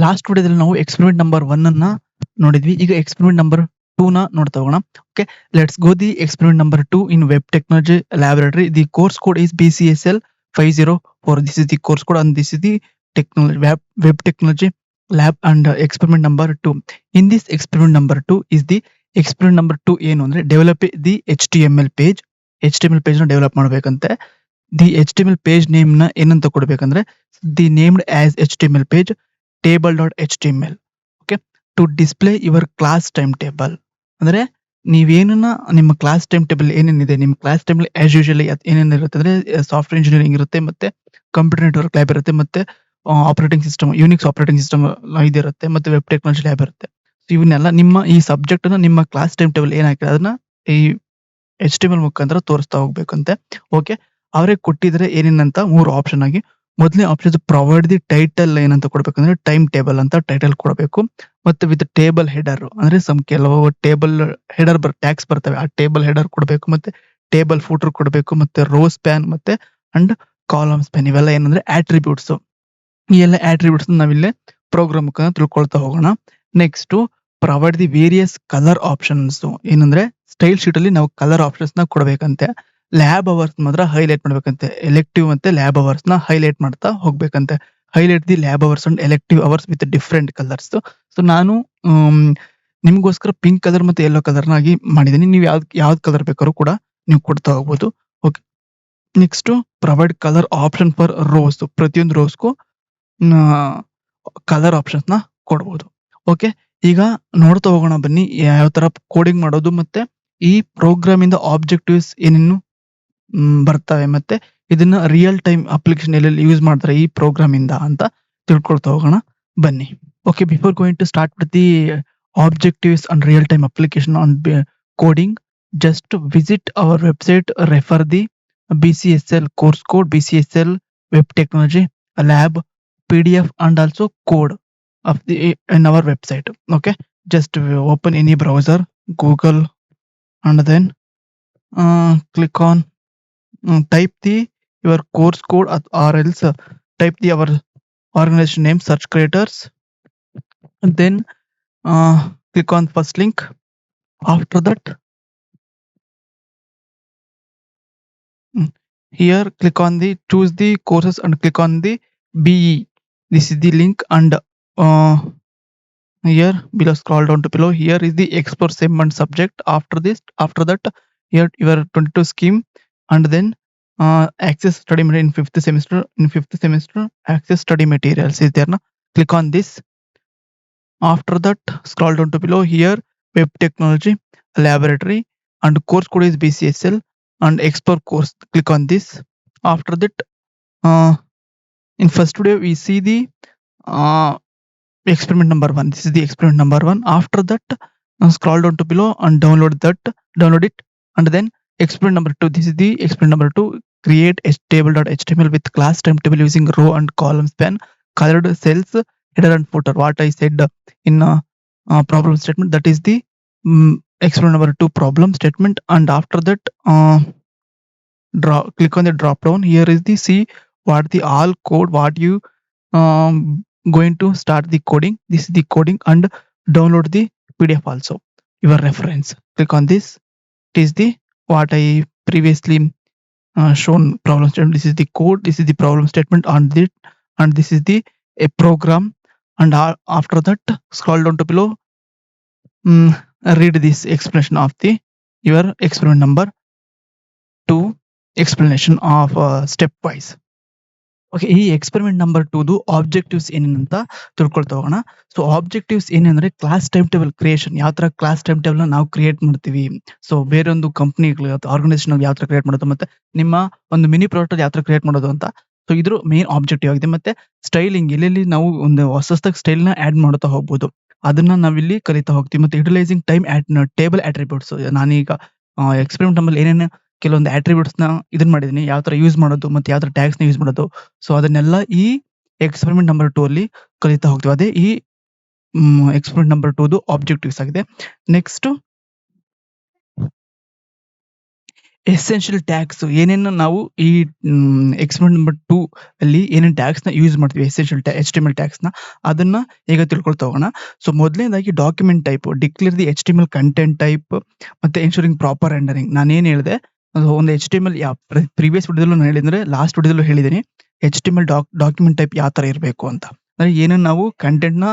Last ವಿಡಿಯೋದಲ್ಲಿ ನಾವು experiment number 1 ಅನ್ನ ನೋಡಿದ್ವಿ. ಈಗ ಎಕ್ಸ್ಪೆರಿಮೆಂಟ್ ನಂಬರ್ 2 ನ ನೋಡ್ತಾ ಹೋಗೋಣ. Okay, let's go the experiment number 2 in web technology laboratory. The course code is BCSL 504. This is the course code and this is the technology web technology lab and experiment number 2. In this experiment number 2 is the experiment number 2 ಏನು ಅಂದ್ರೆ develop the HTML page. HTML page ನ develop ಮಾಡಬೇಕಂತೆ. The HTML page name ನ ಏನಂತ ಕೊಡಬೇಕಂದ್ರೆ the named as HTML page table.html. Okay, to display your class time table. ಅಂದ್ರೆ ನೀವೇನನ್ನ ನಿಮ್ಮ ಕ್ಲಾಸ್ ಟೈಮ್ ಟೇಬಲ್ ಏನೇನಿದೆ, ನಿಮ್ಮ ಕ್ಲಾಸ್ ಟೇಬಲ್ ಆಸ್ ಯೂಶುವಲಿ ಏನೇನಿರುತ್ತೆ ಅಂದ್ರೆ ಸಾಫ್ಟ್ವೇರ್ ಇಂಜಿನಿಯರಿಂಗ್ ಇರುತ್ತೆ, ಮತ್ತೆ ಕಂಪ್ಯೂಟರ್ ನೆಟ್ವರ್ಕ್ ಲ್ಯಾಬ್ ಇರುತ್ತೆ, ಮತ್ತೆ operating system Unix operating system ಇದಿರುತ್ತೆ, ಮತ್ತೆ ವೆಬ್ ಟೆಕ್ನಾಲಜಿ ಲ್ಯಾಬ್ ಇರುತ್ತೆ. ಸೊ ಇವನ್ನೆಲ್ಲ ನಿಮ್ಮ ಈ ಸಬ್ಜೆಕ್ಟ್ ಅನ್ನ ನಿಮ್ಮ ಕ್ಲಾಸ್ ಟೈಮ್ ಟೇಬಲ್ ಏನಾಗಿದೆ ಅದನ್ನ ಈ HTML ಮುಖಾಂತರ ತೋರಿಸ್ತಾ ಹೋಗ್ಬೇಕಂತೆ. ಓಕೆ, ಅವರೇ ಕೊಟ್ಟಿದ್ರೆ ಏನೇನಂತ 3 ಆಪ್ಷನ್ ಆಗಿ. ಮೊದಲನೇ ಆಪ್ಷನ್ ಪ್ರೊವೈಡ್ ದಿ ಟೈಟಲ್ ಏನಂತ ಕೊಡ್ಬೇಕಂದ್ರೆ ಟೈಮ್ ಟೇಬಲ್ ಅಂತ ಟೈಟಲ್ ಕೊಡಬೇಕು. ಮತ್ತೆ ವಿತ್ ಟೇಬಲ್ ಹೆಡರ್ ಅಂದ್ರೆ ಕೆಲವು ಟೇಬಲ್ ಹೆಡರ್ ಟ್ಯಾಗ್ಸ್ ಬರ್ತವೆ, ಆ ಟೇಬಲ್ ಹೆಡರ್ ಕೊಡಬೇಕು, ಮತ್ತೆ ಟೇಬಲ್ ಫೂಟರ್ ಕೊಡಬೇಕು, ಮತ್ತೆ ರೋ ಸ್ಪ್ಯಾನ್ ಮತ್ತೆ ಅಂಡ್ ಕಾಲಮ್ ಸ್ಪ್ಯಾನ್. ಇವೆಲ್ಲ ಏನಂದ್ರೆ ಆಟ್ರಿಬ್ಯೂಟ್ಸ್. ಈ ಎಲ್ಲ ಆಟ್ರಿಬ್ಯೂಟ್ಸ್ ನಾವಿಲ್ಲೇ ಪ್ರೋಗ್ರಾಮ್ ಮುಖಾಂತರ ತಿಳ್ಕೊಳ್ತಾ ಹೋಗೋಣ. Next provide the various colour options. ಏನಂದ್ರೆ ಸ್ಟೈಲ್ ಶೀಟ್ ಅಲ್ಲಿ ನಾವು ಕಲರ್ ಆಪ್ಷನ್ಸ್ ನ ಕೊಡಬೇಕಂತೆ. ಲ್ಯಾಬ್ ಅವರ್ಸ್ ಮಾತ್ರ ಹೈಲೈಟ್ ಮಾಡ್ಬೇಕಂತೆ. ಎಲೆಕ್ಟಿವ್ ಮತ್ತೆ ಲ್ಯಾಬ್ ಅವರ್ಸ್ ನ ಹೈಲೈಟ್ ಮಾಡ್ತಾ ಹೋಗ್ಬೇಕಂತೆ. Highlight the lab hours and elective hours with different colours. So ನಾನು ನಿಮ್ಗೋಸ್ಕರ ಪಿಂಕ್ ಕಲರ್ ಮತ್ತೆ ಯೆಲ್ಲೋ ಕಲರ್ ನಾಗಿ ಮಾಡಿದ್ದೀನಿ. ನೀವು ಯಾವ್ದು ಕಲರ್ ಬೇಕಾದ್ರೂ ಕೂಡ ನೀವು ಕೊಡ್ತಾ ಹೋಗ್ಬೋದು. Okay, next provide colour option for rows. ಪ್ರತಿಯೊಂದು ರೋಸ್ಗೂ ಕಲರ್ ಆಪ್ಷನ್ಸ್ ನ ಕೊಡ್ಬೋದು. ಓಕೆ, ಈಗ ನೋಡ್ತಾ ಹೋಗೋಣ ಬನ್ನಿ ಯಾವ ತರ ಕೋಡಿಂಗ್ ಮಾಡೋದು, ಮತ್ತೆ ಈ ಪ್ರೋಗ್ರಾಮ್ ಇಂದ ಆಬ್ಜೆಕ್ಟಿವ್ಸ್ ಏನೇನು ಬರ್ತವೆ, ಮತ್ತೆ ಇದನ್ನ ರಿಯಲ್ ಟೈಮ್ ಅಪ್ಲಿಕೇಶನ್ ಎಲ್ಲೆಲ್ಲಿ ಯೂಸ್ ಮಾಡ್ತಾರೆ ಈ ಪ್ರೋಗ್ರಾಮ್ ಇಂದ ಅಂತ ತಿಳ್ಕೊಳ್ತಾ ಹೋಗೋಣ ಬನ್ನಿ. Okay, before going to start with the objectives and real time application on coding, just visit our website, refer the BCSL course code, BCSL web technology lab PDF and also code of the in our website. Okay, just open any browser, Google, and then click on type the your course code or else type the our organization name, search creators, and then click on first link. After that, here click on the choose the courses and click on the BE. This is the link, and here below scroll down to below. Here is the explore sim and subject. After that here your 22 scheme, and then access study material in 5th semester. In 5th semester access study materials is there. Now click on this. After that scroll down to below. Here web technology laboratory and course code is BCSL and explore course. Click on this. After that in first video we see the experiment number 1. This is the experiment number 1. After that scroll down to below and download it, and then experiment number 2. This is the experiment number 2. Create a table.html with class time table using row and column span, colored cells, header and footer. What I said in problem statement, that is the experiment number 2 problem statement. And after that click on the drop down. Here is the see what the all code what you going to start the coding. This is the coding, and download the PDF also, your reference. Click on this. It is the what I previously shown problem statement. This is the code, this is the problem statement, and this is the a program. And after that scroll down to below, read this explanation of the your experiment number 2 explanation of step wise. Okay, ಈ experiment number 2 objectives ಏನೇನಂತ ತಿಳ್ಕೊಳ್ತಾ ಹೋಗೋಣ. So objectives ಏನಂದ್ರೆ class time table creation. ಯಾವ ತರ class time table ನಾವು create ಮಾಡ್ತೀವಿ, so ಬೇರೆ ಒಂದು ಕಂಪ್ನಿಗಳು ಆರ್ಗನೈಸೇಷನ್ ಯಾವ ತರ ಕ್ರಿಯೇಟ್ ಮಾಡೋದು, ಮತ್ತೆ ನಿಮ್ಮ ಒಂದು ಮಿನಿ ಪ್ರಾಡಕ್ಟ್ ಯಾವ ತರ ಕ್ರಿಯೇಟ್ ಮಾಡೋದು ಅಂತ. ಸೊ ಇದ್ರ ಮೇನ್ ಆಬ್ಜೆಕ್ಟಿವ್ ಆಗಿದೆ. ಮತ್ತೆ ಸ್ಟೈಲಿಂಗ್, ಎಲ್ಲೆಲ್ಲಿ ನಾವು ಒಂದು ಹೊಸದಾಗಿ ಸ್ಟೈಲ್ ನ ಆಡ್ ಮಾಡ್ತಾ ಹೋಗ್ಬೋದು, ಅದನ್ನ ನಾವಿಲ್ಲಿ ಕಲಿತಾ ಹೋಗ್ತೀವಿ. ಮತ್ತೆ ಯುಟಿಲೈಸಿಂಗ್ ಟೈಮ್ ಟೇಬಲ್ ಆಟ್ರಿಬ್ಯೂಟ್ಸ್. ನಾನೀಗ ಎಕ್ಸ್ಪೆರಿಮೆಂಟ್ ನಂಬರ್ ಏನೇನು ಕೆಲವೊಂದು ಆಟ್ರಿಬ್ಯೂಟ್ಸ್ ನ ಇದನ್ ಮಾಡಿದೀನಿ, ಯಾವ ತರ ಯೂಸ್ ಮಾಡೋದು, ಮತ್ತೆ ಯಾವ ತರ ಟ್ಯಾಗ್ಸ್ ನ ಯೂಸ್ ಮಾಡೋದು. ಸೊ ಅದನ್ನೆಲ್ಲ ಈ ಎಕ್ಸ್ಪೆರಿಮೆಂಟ್ ನಂಬರ್ 2 ಅಲ್ಲಿ ಕಲಿತಾ ಹೋಗ್ತೀವಿ. ಅದೇ ಈ ಎಕ್ಸ್ಪೆರಿಮೆಂಟ್ ನಂಬರ್ 2 ಆಬ್ಜೆಕ್ಟಿವ್ಸ್ ಆಗಿದೆ. ನೆಕ್ಸ್ಟ್ ಎಸೆನ್ಷಿಯಲ್ ಟ್ಯಾಗ್ಸ್ ಏನೇನು ನಾವು ಈ ಎಕ್ಸ್ಪೆರಿಮೆಂಟ್ ನಂಬರ್ 2 ಅಲ್ಲಿ ಏನೇನು ಟ್ಯಾಗ್ಸ್‌ನ ಯೂಸ್ ಮಾಡ್ತೀವಿ ಎಸೆನ್ಷಿಯಲ್ HTML ಟ್ಯಾಗ್ಸ್‌ನ ಅದನ್ನ ಈಗ ತಿಳ್ಕೊಳ್ತಾ ಹೋಗೋಣ. ಸೊ ಮೊದಲನೇದಾಗಿ document type declare the HTML content type ಮತ್ತೆ ಎನ್ಶೂರಿಂಗ್ ಪ್ರಾಪರ್ ರೆಂಡರಿಂಗ್. ನಾನೇನ್ ಹೇಳ್ದೆ ಒಂದು HTML ಪ್ರೀವಿಯಸ್ ವಿಡಿಯೋದಲ್ಲೂ ನಾನು ಹೇಳಿದ್ರೆ ಲಾಸ್ಟ್ ವಿಡಿಯೋದಲ್ಲೂ ಹೇಳಿದ್ದೀನಿ HTML ಡಾಕ್ಯುಮೆಂಟ್ ಟೈಪ್ ಯಾವ ತರ ಇರಬೇಕು ಅಂತ. ಅಂದ್ರೆ ಏನೇನು ನಾವು ಕಂಟೆಂಟ್‌ನ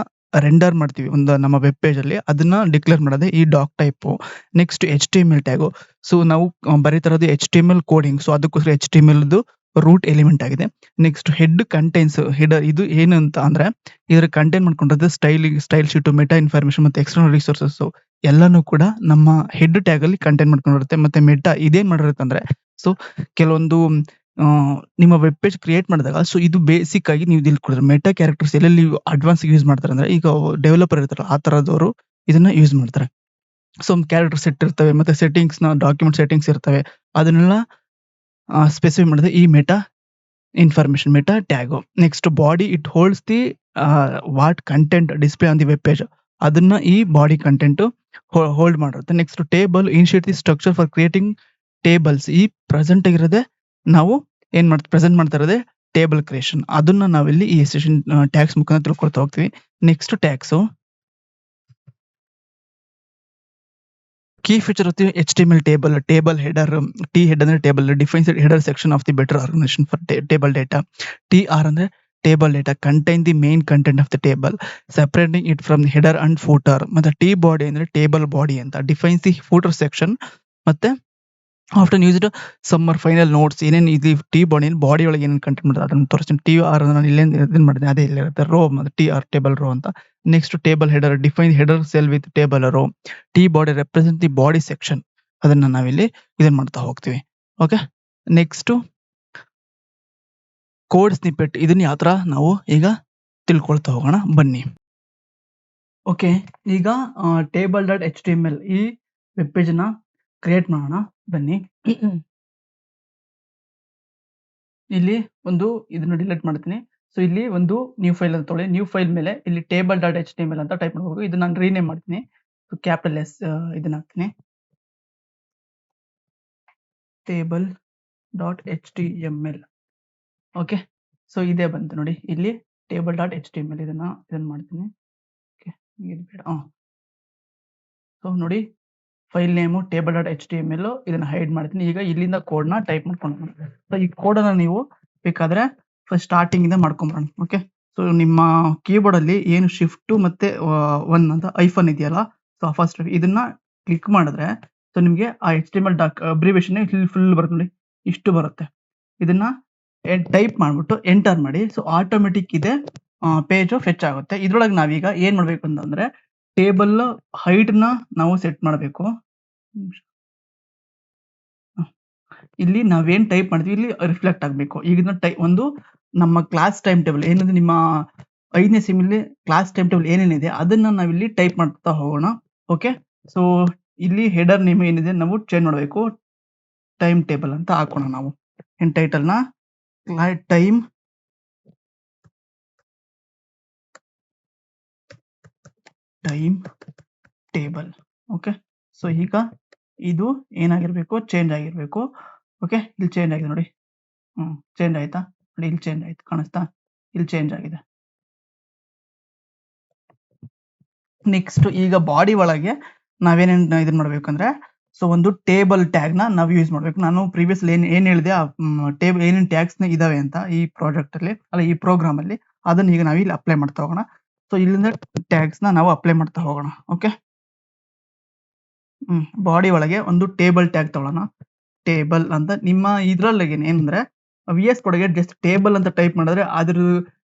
ರೆಂಡರ್ ಮಾಡ್ತೀವಿ ಒಂದು ನಮ್ಮ ವೆಬ್ ಪೇಜ್ ಅಲ್ಲಿ ಅದನ್ನ ಡಿಕ್ಲೇರ್ ಮಾಡೋದೇ ಈ doc type. Next HTML tag. So ನಾವು ಬರೀತಾ ಇರೋದು HTML ಕೋಡಿಂಗ್. ಸೊ ಅದಕ್ಕೋಸ್ಕರ HTMLದು ರೂಟ್ ಎಲಿಮೆಂಟ್ ಆಗಿದೆ. ನೆಕ್ಸ್ಟ್ ಹೆಡ್ ಕಂಟೈನ್ಸ್ ಹೆಡರ್ ಇದು ಏನು ಅಂತ ಅಂದ್ರೆ ಇದರ ಕಂಟೈನ್ ಮಾಡ್ಕೊಂಡಿರೋದು ಸ್ಟೈಲ್ ಶೀಟ್ ಮೆಟಾ ಇನ್ಫಾರ್ಮೇಶನ್ ಮತ್ತೆ ಎಕ್ಸ್ಟರ್ನಲ್ ರಿಸೋರ್ಸಸ್ ಎಲ್ಲಾನು ಕೂಡ ನಮ್ಮ ಹೆಡ್ ಟ್ಯಾಗ್ ಅಲ್ಲಿ ಕಂಟೈನ್ ಮಾಡ್ಕೊಂಡಿರುತ್ತೆ. ಮತ್ತೆ ಮೆಟಾ ಇದೇನ್ ಮಾಡಿರುತ್ತೆ ಅಂದ್ರೆ ಸೊ ಕೆಲವೊಂದು ನಿಮ್ಮ ವೆಬ್ ಪೇಜ್ ಕ್ರಿಯೇಟ್ ಮಾಡಿದಾಗ ಸೊ ಇದು ಬೇಸಿಕ್ ಆಗಿ ನೀವು ತಿಳ್ಕೊಳ್ರಿ ಮೆಟಾ ಕ್ಯಾರೆಕ್ಟರ್ಸ್ ಎಲ್ಲೆಲ್ಲಿ ಅಡ್ವಾನ್ಸ್ ಯೂಸ್ ಮಾಡ್ತಾರೆ ಅಂದ್ರೆ ಈಗ ಡೆವಲಪರ್ ಇರ್ತಾರಲ್ಲ ಆ ತರದವರು ಇದನ್ನ ಯೂಸ್ ಮಾಡ್ತಾರೆ. ಸೊ ಕ್ಯಾರೆಕ್ಟರ್ ಸೆಟ್ ಇರ್ತವೆ ಮತ್ತೆ ಸೆಟ್ಟಿಂಗ್ಸ್‌ನ ಡಾಕ್ಯುಮೆಂಟ್ ಸೆಟ್ಟಿಂಗ್ಸ್ ಇರ್ತವೆ. ಅದನ್ನೆಲ್ಲ ಸ್ಪೆಸಿಫೈ ಮಾಡಿದ್ರೆ ಈ meta information meta tag. Next body it holds the what content display on the web page. ಅದನ್ನ ಈ ಬಾಡಿ ಕಂಟೆಂಟ್ ಹೋಲ್ಡ್ ಮಾಡಿರುತ್ತೆ. Next table initiate the structure for creating tables. ಈ ಪ್ರೆಸೆಂಟ್ ಆಗಿರೋದೇ ನಾವು ಪ್ರೆಸೆಂಟ್ ಮಾಡ್ತಾ ಇರೋದೇ ಟೇಬಲ್ ಕ್ರಿಯೇಷನ್. ಅದನ್ನ ನಾವಿಲ್ಲಿ ಈ ಸೆಷನ್ ಟ್ಯಾಗ್ಸ್ ಮುಖಾಂತರ ತಿಳ್ಕೊಳ್ತಾ ಹೋಗ್ತೀವಿ. Next tags key feature of the HTML table header. Head ಅಂದ್ರೆ table defines header section of the better organisation for table data. ಅಂದ್ರೆ table data contain the main content of the table separating it from the header and footer. ಮತ್ತೆ body ಅಂದ್ರೆ table body ಅಂತ defines the footer section. ಮತ್ತೆ after used summer final notes ಏನೇನು ಇದು body ಒಳಗೆ ಏನೇನು content ಮಾಡಿದ್ರೆ ಅದನ್ನು ತೋರಿಸ್ತೀನಿ. ನಾನು ಇಲ್ಲೇ ಇದನ್ನ ಮಾಡಿದ್ದೀನಿ ಅದೇ ಇಲ್ಲಿರುತ್ತೆ ರೋ ಮತ್ತೆ ಟೇಬಲ್ ರೋ ಅಂತ. Next table header define header cell with table row. Body represent the body section. ಅದನ್ನ ನಾವಿಲ್ಲಿ ಇದನ್ನ ಮಾಡ್ತಾ ಹೋಗ್ತೀವಿ. ಓಕೆ ನೆಕ್ಸ್ಟ್ ಕೋಡ್ ಸ್ನಿಪೆಟ್ ಇದನ್ನ ಯಾವ ತರ ನಾವು ಈಗ ತಿಳ್ಕೊಳ್ತಾ ಹೋಗೋಣ ಬನ್ನಿ. ಓಕೆ ಈಗ table.html ಈ ವೆಬ್ ಪೇಜ್ ನ ಕ್ರಿಯೇಟ್ ಮಾಡೋಣ ಬನ್ನಿ. ಇಲ್ಲಿ ಒಂದು ಇದನ್ನ ಡಿಲೀಟ್ ಮಾಡ್ತೀನಿ. ಸೊ ಇಲ್ಲಿ ಒಂದು ನ್ಯೂ ಫೈಲ್ ಅಂತ ತೊಗೊಳ್ಳಿ. ನ್ಯೂ ಫೈಲ್ ಮೇಲೆ ಇಲ್ಲಿ table.html ಅಂತ ಟೈಪ್ ಮಾಡಬೇಕು. ಇದನ್ನ ನಾನು ರೀನೇಮ್ ಮಾಡ್ತೀನಿ. ಸೊ ಕ್ಯಾಪಿಟಲ್ S ಇದನ್ನ ಹಾಕ್ತೀನಿ. table.html. ಓಕೆ ಸೊ ಇದೇ ಬಂತು ನೋಡಿ ಇಲ್ಲಿ table.html ಇದನ್ನ ಮಾಡ್ತೀನಿ. ಓಕೆ ಇದು ಬೇಡ. ಸೊ ನೋಡಿ ಫೈಲ್ ನೇಮು table.html ಇದನ್ನ ಹೈಡ್ ಮಾಡ್ತೀನಿ. ಈಗ ಇಲ್ಲಿಂದ ಕೋಡ್ ನ ಟೈಪ್ ಮಾಡ್ಕೊಂಡು ಸೊ ಈ ಕೋಡ್ ಅನ್ನ ನೀವು ಬೇಕಾದ್ರೆ ಫಸ್ಟ್ ಸ್ಟಾರ್ಟಿಂಗ್ ಇಂದ ಮಾಡ್ಕೊಂಡ್ಬರೋಣ. ಓಕೆ ಸೊ ನಿಮ್ಮ ಕೀಬೋರ್ಡ್ ಅಲ್ಲಿ ಏನು ಶಿಫ್ಟ್ ಮತ್ತೆ 1 ಅಂತ ಐಫನ್ ಇದೆಯಲ್ಲ ಸೊ ಫಸ್ಟ್ ಇದನ್ನ ಕ್ಲಿಕ್ ಮಾಡಿದ್ರೆ ಸೊ ನಿಮ್ಗೆ ಆ HTML ಅಬ್ರಿವೇಷನ್ ಫುಲ್ ಬರುತ್ತೆ ನೋಡಿ ಇಷ್ಟು ಬರುತ್ತೆ. ಇದನ್ನ ಟೈಪ್ ಮಾಡ್ಬಿಟ್ಟು ಎಂಟರ್ ಮಾಡಿ. ಸೊ ಆಟೋಮೆಟಿಕ್ ಇದೆ ಪೇಜ್ ಫೆಚ್ ಆಗುತ್ತೆ. ಇದ್ರೊಳಗೆ ನಾವೀಗ ಏನ್ ಮಾಡ್ಬೇಕು ಅಂತಂದ್ರೆ ಟೇಬಲ್ ಹೈಟ್ ನ ನಾವು ಸೆಟ್ ಮಾಡಬೇಕು. ಇಲ್ಲಿ ನಾವೇನ್ ಟೈಪ್ ಮಾಡ್ತೀವಿ ಇಲ್ಲಿ ರಿಫ್ಲೆಕ್ಟ್ ಆಗಬೇಕು. ಈಗ ಒಂದು ನಮ್ಮ ಕ್ಲಾಸ್ ಟೈಮ್ ಟೇಬಲ್ ಏನಂದ್ರೆ ನಿಮ್ಮ 5ನೇ ಸೆಮಿಲಿ ಕ್ಲಾಸ್ ಟೈಮ್ ಟೇಬಲ್ ಏನೇನಿದೆ ಅದನ್ನ ನಾವಿಲ್ಲಿ ಟೈಪ್ ಮಾಡ್ತಾ ಹೋಗೋಣ. ಓಕೆ ಸೊ ಇಲ್ಲಿ ಹೆಡರ್ ನೇಮ್ ಏನಿದೆ ನಾವು ಚೇಂಜ್ ಮಾಡಬೇಕು. ಟೈಮ್ ಟೇಬಲ್ ಅಂತ ಹಾಕೋಣ ನಾವು. ಏನ್ ಟೈಟಲ್ ನ ಟೈಮ್ ಟೇಬಲ್. ಓಕೆ ಸೊ ಈಗ ಇದು ಏನಾಗಿರ್ಬೇಕು ಚೇಂಜ್ ಆಗಿರ್ಬೇಕು. ಓಕೆ ಇಲ್ಲಿ ಚೇಂಜ್ ಆಗಿದೆ ನೋಡಿ. ಚೇಂಜ್ ಆಯ್ತಾ ನೋಡಿ ಇಲ್ಲಿ ಚೇಂಜ್ ಆಯ್ತು ಕಾಣಿಸ್ತಾ ಇಲ್ಲಿ ಚೇಂಜ್ ಆಗಿದೆ. ನೆಕ್ಸ್ಟ್ ಈಗ ಬಾಡಿ ಒಳಗೆ ನಾವೇನೇನ್ ಇದನ್ನ ಮಾಡ್ಬೇಕಂದ್ರೆ ಸೊ ಒಂದು ಟೇಬಲ್ ಟ್ಯಾಗ್ ನ ನಾವು ಯೂಸ್ ಮಾಡ್ಬೇಕು. ನಾನು ಪ್ರೀವಿಯಸ್ ಏನ್ ಹೇಳಿದೆ ಟೇಬಲ್ ಏನೇನ್ ಟ್ಯಾಗ್ಸ್ ನ ಇದಾವೆ ಅಂತ ಈ ಪ್ರಾಜೆಕ್ಟ್ ಅಲ್ಲಿ ಅಲ್ಲ ಈ ಪ್ರೋಗ್ರಾಮ್ ಅಲ್ಲಿ ಅದನ್ನ ಈಗ ನಾವು ಇಲ್ಲಿ ಅಪ್ಲೈ ಮಾಡ್ತಾ ಹೋಗೋಣ. ಸೊ ಇಲ್ಲಿಂದ ಟ್ಯಾಗ್ಸ್ ನ ನಾವು ಅಪ್ಲೈ ಮಾಡ್ತಾ ಹೋಗೋಣ. ಓಕೆ ಬಾಡಿ ಒಳಗೆ ಒಂದು ಟೇಬಲ್ ಟ್ಯಾಗ್ ತಗೊಳ್ಳೋಣ. ಟೇಬಲ್ ಅಂತ ನಿಮ್ಮ ಇದ್ರಲ್ಲಿ ಏನಂದ್ರೆ VS ಕೊಡಗೆ ಜಸ್ಟ್ ಟೇಬಲ್ ಅಂತ ಟೈಪ್ ಮಾಡಿದ್ರೆ ಅದ್ರ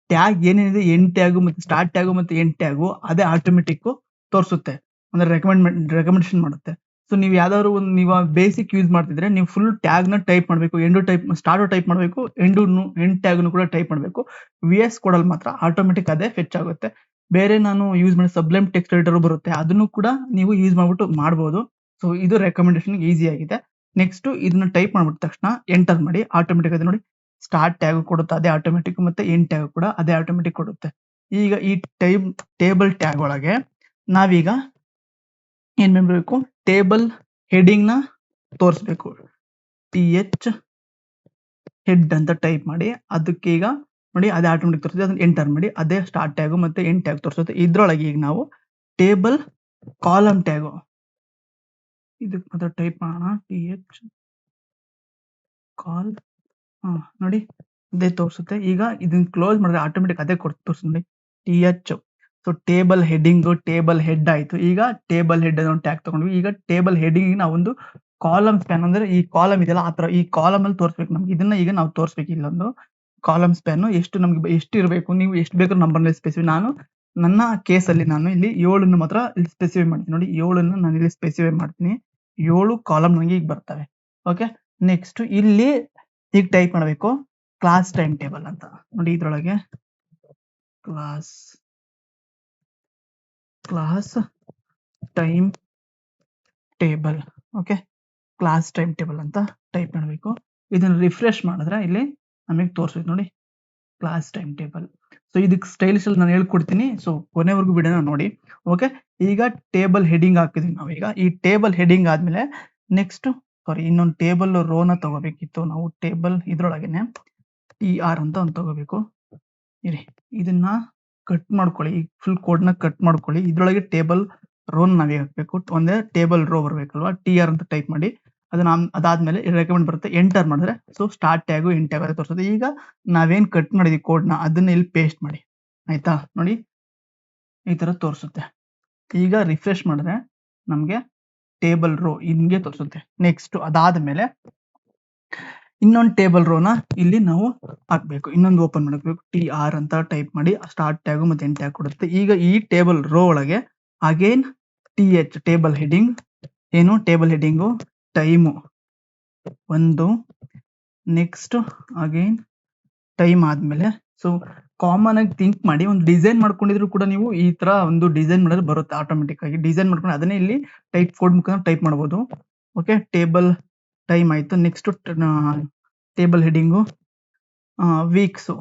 ಟ್ಯಾಗ್ ಏನೇನಿದೆ ಎಂಡ್ ಟ್ಯಾಗು ಮತ್ತೆ ಸ್ಟಾರ್ಟ್ ಟ್ಯಾಗು ಮತ್ತೆ ಎಂಡ್ ಟ್ಯಾಗು ಅದೇ ಆಟೋಮೆಟಿಕ್ ತೋರಿಸುತ್ತೆ. ಅಂದ್ರೆ ರೆಕಮೆಂಡೇಶನ್ ಮಾಡುತ್ತೆ. ಸೊ ನೀವು ಯಾವ್ದಾದ್ರು ಒಂದು ನೀವು ಬೇಸಿಕ್ ಯೂಸ್ ಮಾಡ್ತಿದ್ರೆ ನೀವು ಫುಲ್ ಟ್ಯಾಗ್ ನ ಟೈಪ್ ಮಾಡಬೇಕು. ಸ್ಟಾರ್ಟ್ ಟೈಪ್ ಮಾಡಬೇಕು. ಎಂಡ್ ಟ್ಯಾಗ್ನು ಕೂಡ ಟೈಪ್ ಮಾಡಬೇಕು. VS ಕೋಡಲ್ಲಿ ಮಾತ್ರ ಆಟೋಮೆಟಿಕ್ ಅದೇ ಫೆಚ್ ಆಗುತ್ತೆ. ಬೇರೆ ನಾನು ಯೂಸ್ ಮಾಡಿ ಸಬ್ಲೈಮ್ ಟೆಕ್ಸ್ಟ್ ಎಡಿಟರ್ ಬರುತ್ತೆ ಅದನ್ನು ಕೂಡ ನೀವು ಯೂಸ್ ಮಾಡ್ಬಿಟ್ಟು ಮಾಡಬಹುದು. ಸೊ ಇದು ರೆಕಮೆಂಡೇಶನ್ ಈಸಿ ಆಗಿದೆ. ನೆಕ್ಸ್ಟ್ ಇದನ್ನ ಟೈಪ್ ಮಾಡ್ಬಿಟ್ಟ ತಕ್ಷಣ ಎಂಟರ್ ಮಾಡಿ ಆಟೋಮೆಟಿಕ್ ಅದೇ ನೋಡಿ ಸ್ಟಾರ್ಟ್ ಟ್ಯಾಗ್ ಕೊಡುತ್ತೆ ಅದೇ ಆಟೋಮೆಟಿಕ್ ಮತ್ತೆ ಎಂಡ್ ಟ್ಯಾಗ್ ಕೂಡ ಅದೇ ಆಟೋಮೆಟಿಕ್ ಕೊಡುತ್ತೆ. ಈಗ ಈ ಟೇಬಲ್ ಟ್ಯಾಗ್ ಒಳಗೆ ನಾವೀಗ ಏನ್ ಮಾಡಬೇಕು ಟೇಬಲ್ ಹೆಡಿಂಗ್ ನ ತೋರಿಸ್ಬೇಕು. TH ಹೆಡ್ ಅಂತ ಟೈಪ್ ಮಾಡಿ ಅದಕ್ಕೆ ಈಗ ನೋಡಿ ಅದೇ ಆಟೋಮೆಟಿಕ್ ತೋರಿಸುತ್ತೆ, ಅದನ್ನ ಎಂಟರ್ ಮಾಡಿ ಅದೇ ಸ್ಟಾರ್ಟ್ ಟ್ಯಾಗು ಮತ್ತೆ ಎಂಡ್ ಟ್ಯಾಗ್ ತೋರಿಸುತ್ತೆ. ಇದ್ರೊಳಗೆ ಈಗ ನಾವು ಟೇಬಲ್ ಕಾಲಮ್ ಟ್ಯಾಗು ಇದಕ್ಕೆ ಮಾತ್ರ ಟೈಪ್ ಮಾಡೋಣ, TH ಕಾಲ್ ನೋಡಿ ಅದೇ ತೋರಿಸುತ್ತೆ. ಈಗ ಇದನ್ನ ಕ್ಲೋಸ್ ಮಾಡಿದ್ರೆ ಆಟೋಮೆಟಿಕ್ ಅದೇ ತೋರಿಸುತ್ತೆ ನೋಡಿ TH. So table heading table head ಆಯ್ತು. ಈಗ ಟೇಬಲ್ ಹೆಡ್ ಅನ್ನೋ ಟ್ಯಾಗ್ ತಗೊಂಡ್ವಿ. ಈಗ ಟೇಬಲ್ ಹೆಡ್ಡಿಂಗ್ ನಾವೊಂದು ಕಾಲಮ್ ಸ್ಪ್ಯಾನ್ ಅಂದ್ರೆ ಈ ಕಾಲಮ್ ಇದೆಯಲ್ಲ ಆ ತರ ಈ ಕಾಲಮ್ ಅಲ್ಲಿ ತೋರಿಸ್ಬೇಕು ನಮ್ಗೆ. ಇದನ್ನ ಈಗ ನಾವು ತೋರಿಸ್ಬೇಕು. ಇಲ್ಲೊಂದು ಕಾಲಮ್ ಸ್ಪ್ಯಾನ್ ಎಷ್ಟು ನಮ್ಗೆ ಎಷ್ಟು ಇರಬೇಕು, ನೀವು ಎಷ್ಟು ಬೇಕಾದ್ರೂ ನಂಬರ್ನ ಸ್ಪೆಸಿಫೈ. ನಾನು ನನ್ನ ಕೇಸಲ್ಲಿ ನಾನು ಇಲ್ಲಿ 7 ಮಾತ್ರ ಇಲ್ಲಿ ಸ್ಪೆಸಿಫೈ ಮಾಡ್ತೀನಿ ನೋಡಿ. 7 ನಾನು ಇಲ್ಲಿ ಸ್ಪೆಸಿಫೈ ಮಾಡ್ತೀನಿ. 7 ಕಾಲಮ್ ನನಗೆ ಈಗ ಬರ್ತವೆ. ಓಕೆ, ನೆಕ್ಸ್ಟ್ ಇಲ್ಲಿ ಈಗ ಟೈಪ್ ಮಾಡಬೇಕು ಕ್ಲಾಸ್ ಟೈಮ್ ಟೇಬಲ್ ಅಂತ ನೋಡಿ. ಇದ್ರೊಳಗೆ class time table. Okay, class time table ಅಂತ ಟೈಪ್ ಮಾಡಬೇಕು. ಇದನ್ನ ರಿಫ್ರೆಶ್ ಮಾಡಿದ್ರೆ ಇಲ್ಲಿ ನಮಗೆ ತೋರಿಸುತ್ತೆ ನೋಡಿ ಕ್ಲಾಸ್ ಟೈಮ್ ಟೇಬಲ್. ಸೊ ಇದಕ್ಕೆ ಸ್ಟೈಲಿಶ್ ಅಲ್ಲಿ ನಾನು ಹೇಳ್ಕೊಡ್ತೀನಿ. ಸೊ ಕೊನೆವರೆಗೂ ವಿಡಿಯೋನ ನೋಡಿ. ಓಕೆ, ಈಗ ಟೇಬಲ್ ಹೆಡಿಂಗ್ ಹಾಕಿದೀವಿ ನಾವು. ಈಗ ಈ ಟೇಬಲ್ ಹೆಡಿಂಗ್ ಆದ್ಮೇಲೆ ನೆಕ್ಸ್ಟ್ ಇನ್ನೊಂದು ಟೇಬಲ್ ರೋನ ತಗೋಬೇಕಿತ್ತು ನಾವು. ಟೇಬಲ್ ಇದ್ರೊಳಗೇನೆ TR ಅಂತ ಒಂದು ತಗೋಬೇಕು. ಇರಿ ಇದನ್ನ ಕಟ್ ಮಾಡ್ಕೊಳ್ಳಿ, ಈ ಫುಲ್ ಕೋಡ್ನ ಕಟ್ ಮಾಡ್ಕೊಳ್ಳಿ. ಇದ್ರೊಳಗೆ ಟೇಬಲ್ ರೋನ್ ನಾವೇ ಹಾಕ್ಬೇಕು. ಒಂದೇ ಟೇಬಲ್ ರೋ ಬರ್ಬೇಕಲ್ವಾ, TR ಅಂತ ಟೈಪ್ ಮಾಡಿ. ಅದನ್ನ ಅದಾದ್ಮೇಲೆ ರೆಕಮೆಂಡ್ ಬರುತ್ತೆ, ಎಂಟರ್ ಮಾಡಿದ್ರೆ so start tag end tag ಅಂತ ತೋರಿಸುತ್ತೆ. ಈಗ ನಾವೇನ್ ಕಟ್ ಮಾಡಿದ್ವಿ ಕೋಡ್ನ ಅದನ್ನ ಇಲ್ಲಿ ಪೇಸ್ಟ್ ಮಾಡಿ. ಆಯ್ತಾ, ನೋಡಿ ಈ ತರ ತೋರಿಸುತ್ತೆ. ಈಗ ರಿಫ್ರೆಶ್ ಮಾಡಿದ್ರೆ ನಮ್ಗೆ ಟೇಬಲ್ ರೋ ಹಿಂಗೆ ತೋರಿಸುತ್ತೆ. ನೆಕ್ಸ್ಟ್ ಅದಾದ್ಮೇಲೆ ಇನ್ನೊಂದು ಟೇಬಲ್ ರೋನ ಇಲ್ಲಿ ನಾವು ಹಾಕ್ಬೇಕು. ಇನ್ನೊಂದು ಓಪನ್ ಮಾಡಬೇಕು, TR ಅಂತ ಟೈಪ್ ಮಾಡಿ ಸ್ಟಾರ್ಟ್ ಟ್ಯಾಗು ಮತ್ತೆ ಎಂಡ್ ಟ್ಯಾಗ್ ಕೊಡುತ್ತೆ. ಈಗ ಈ ಟೇಬಲ್ ರೋ ಒಳಗೆ ಅಗೇನ್ TH ಟೇಬಲ್ ಹೆಡಿಂಗ್ ಏನು ಟೇಬಲ್ ಹೆಡಿಂಗು ಟೈಮು ಒಂದು, ನೆಕ್ಸ್ಟ್ ಅಗೇನ್ ಟೈಮ್ ಆದ್ಮೇಲೆ ಸೊ ಕಾಮನ್ ಆಗಿ ಥಿಂಕ್ ಮಾಡಿ ಒಂದು ಡಿಸೈನ್ ಮಾಡ್ಕೊಂಡಿದ್ರು ಕೂಡ ನೀವು ಈ ತರ ಒಂದು ಡಿಸೈನ್ ಮಾಡಿದ್ರೆ ಬರುತ್ತೆ ಆಟೋಮೆಟಿಕ್ ಆಗಿ. ಡಿಸೈನ್ ಮಾಡ್ಕೊಂಡು ಅದನ್ನೇ ಇಲ್ಲಿ ಟೈಪ್ ಕೋಡ್ ಮುಖಾಂತರ ಟೈಪ್ ಮಾಡಬಹುದು. ಓಕೆ, ಟೇಬಲ್ ಟೈಮ್ ಆಯ್ತು. Next table heading weeks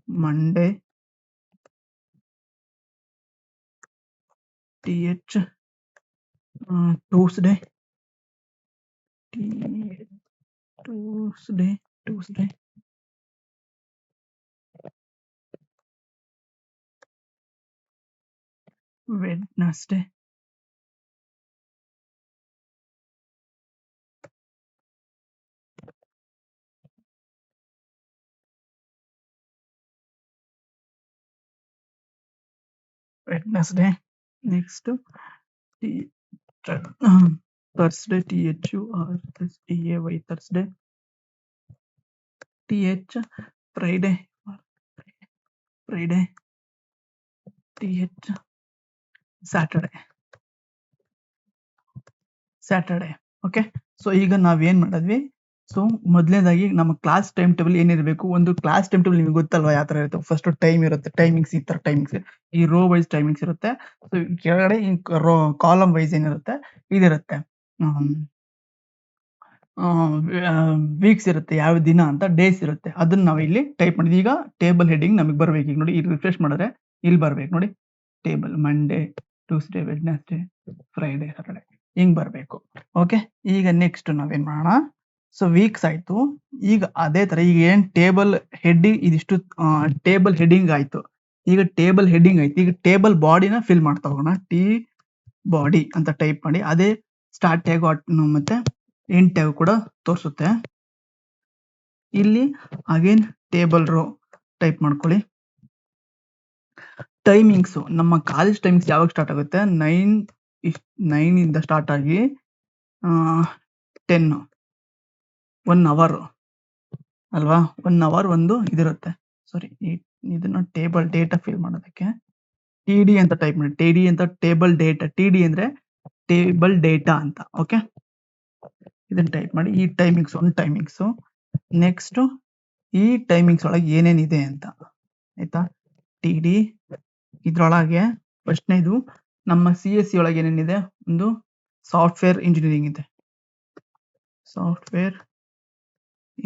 Monday TH Tuesday Wednesday next Thursday THURSDAY Thursday. TH Friday TH Saturday. Okay, so ಈಗ ನಾವೇನ್ ಮಾಡಿದ್ವಿ, ಸೊ ಮೊದಲನೇದಾಗಿ ನಮ್ಮ ಕ್ಲಾಸ್ ಟೈಮ್ ಟೇಬಲ್ ಏನಿರಬೇಕು. ಒಂದು ಕ್ಲಾಸ್ ಟೈಮ್ ಟೇಬಲ್ ನಿಮ್ಗೆ ಗೊತ್ತಲ್ವಾ ಯಾವ ತರ ಇರುತ್ತೆ. ಫಸ್ಟ್ ಟೈಮ್ ಇರುತ್ತೆ, ಟೈಮಿಂಗ್ಸ್ ಈ ತರ ಟೈಮಿಂಗ್ಸ್, ಈ ರೋ ವೈಸ್ ಟೈಮಿಂಗ್ಸ್ ಇರುತ್ತೆ. ಸೊ ಕೆಳಗಡೆ ರೋ ಕಾಲಮ್ ವೈಸ್ ಏನಿರುತ್ತೆ ಇದಿರುತ್ತೆ, ವೀಕ್ಸ್ ಇರುತ್ತೆ, ಯಾವ ದಿನ ಅಂತ ಡೇಸ್ ಇರುತ್ತೆ. ಅದನ್ನ ನಾವು ಇಲ್ಲಿ ಟೈಪ್ ಮಾಡಿದ್ವಿ. ಈಗ ಟೇಬಲ್ ಹೆಡಿಂಗ್ ನಮಗೆ ಬರ್ಬೇಕು. ಈಗ ನೋಡಿ, ಇಲ್ಲಿ ರಿಫ್ರೆಶ್ ಮಾಡಿದ್ರೆ ಇಲ್ಲಿ ಬರ್ಬೇಕು ನೋಡಿ table Monday Tuesday Wednesday Friday Saturday ಹಿಂಗ್ ಬರ್ಬೇಕು. ಓಕೆ, ಈಗ ನೆಕ್ಸ್ಟ್ ನಾವೇನ್ ಮಾಡೋಣ, ಸೊ ವೀಕ್ಸ್ ಆಯ್ತು. ಈಗ ಅದೇ ತರ ಈಗ ಏನ್ ಟೇಬಲ್ ಹೆಡ್ಡಿಂಗ್ ಇದಿಷ್ಟು ಟೇಬಲ್ ಹೆಡಿಂಗ್ ಆಯ್ತು. ಈಗ ಟೇಬಲ್ ಹೆಡಿಂಗ್ ಆಯ್ತು. ಈಗ ಟೇಬಲ್ ಬಾಡಿನ ಫಿಲ್ ಮಾಡ್ತಾ ಹೋಗೋಣ. ಟಿ ಬಾಡಿ ಅಂತ ಟೈಪ್ ಮಾಡಿ ಅದೇ ಸ್ಟಾರ್ಟ್ ಟ್ಯಾಗ್ ಮತ್ತೆ ಎಂಡ್ ಟ್ಯಾಗ್ ಕೂಡ ತೋರಿಸುತ್ತೆ. ಇಲ್ಲಿ ಅಗೇನ್ ಟೇಬಲ್ ರೋ ಟೈಪ್ ಮಾಡ್ಕೊಳ್ಳಿ. ಟೈಮಿಂಗ್ಸ್ ನಮ್ಮ ಕಾಲೇಜ್ ಟೈಮಿಂಗ್ಸ್ ಯಾವಾಗ ಸ್ಟಾರ್ಟ್ ಆಗುತ್ತೆ, 9 ಇಂದ ಸ್ಟಾರ್ಟ್ ಆಗಿ 10 1 ಅವರ್ ಅಲ್ವಾ. 1 ಅವರ್ ಒಂದು ಇದಿರುತ್ತೆ. ಸಾರಿ, ಇದನ್ನ ಟೇಬಲ್ ಡೇಟಾ ಫಿಲ್ ಮಾಡೋದಕ್ಕೆ TD ಅಂತ ಟೈಪ್ ಮಾಡಿ. TD ಅಂತ ಟೇಬಲ್ ಡೇಟಾ, TD ಅಂದ್ರೆ ಟೇಬಲ್ ಡೇಟಾ ಅಂತ. ಓಕೆ, ಇದನ್ನ ಟೈಪ್ ಮಾಡಿ. ಈ ಟೈಮಿಂಗ್ಸ್ ಒಂದು ಟೈಮಿಂಗ್ಸ್, ನೆಕ್ಸ್ಟ್ ಈ ಟೈಮಿಂಗ್ಸ್ ಒಳಗೆ ಏನೇನಿದೆ ಅಂತ. ಆಯ್ತಾ, TD ಇದ್ರೊಳಗೆ ಫಸ್ಟ್ನೇದು ನಮ್ಮ CSC ಒಳಗೆ ಏನೇನಿದೆ, ಒಂದು ಸಾಫ್ಟ್ವೇರ್ ಇಂಜಿನಿಯರಿಂಗ್ ಇದೆ. Software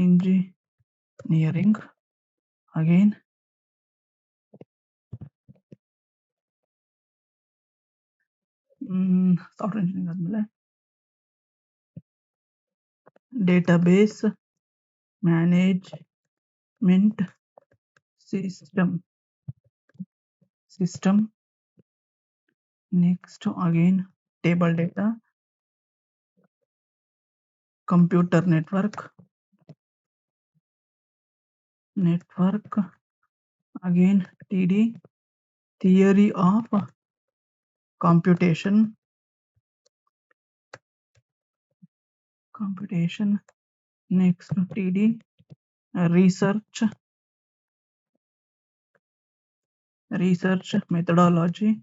engineering again software engineering ಆದ್ಮೇಲೆ database management system. Next again table data, computer network, again TD, theory of computation, next TD, research methodology,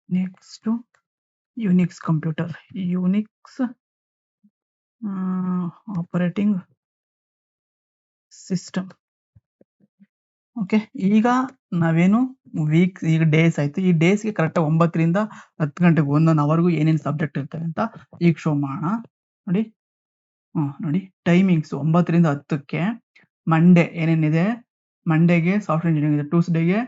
next Unix computer, Unix operating system. Okay, ಈಗ ನಾವೇನು weeks, ಈಗ days ಆಯ್ತು. ಈ ಡೇಸ್ಗೆ ಕರೆಕ್ಟಾಗಿ 9 ರಿಂದ 10 ಗಂಟೆಗೆ ಒಂದೊಂದು ಅವರ್ಗೂ ಏನೇನು ಸಬ್ಜೆಕ್ಟ್ ಇರ್ತವೆ ಅಂತ ಈಗ ಶೋ ಮಾಡೋಣ. ನೋಡಿ, ನೋಡಿ ಟೈಮಿಂಗ್ಸ್ 9 ರಿಂದ 10ಕ್ಕೆ ಮಂಡೇ ಏನೇನಿದೆ, ಮಂಡೇಗೆ ಸಾಫ್ಟ್ವೇರ್ ಇಂಜಿನಿಯರಿಂಗ್ ಇದೆ, ಟ್ಯೂಸ್ಡೇಗೆ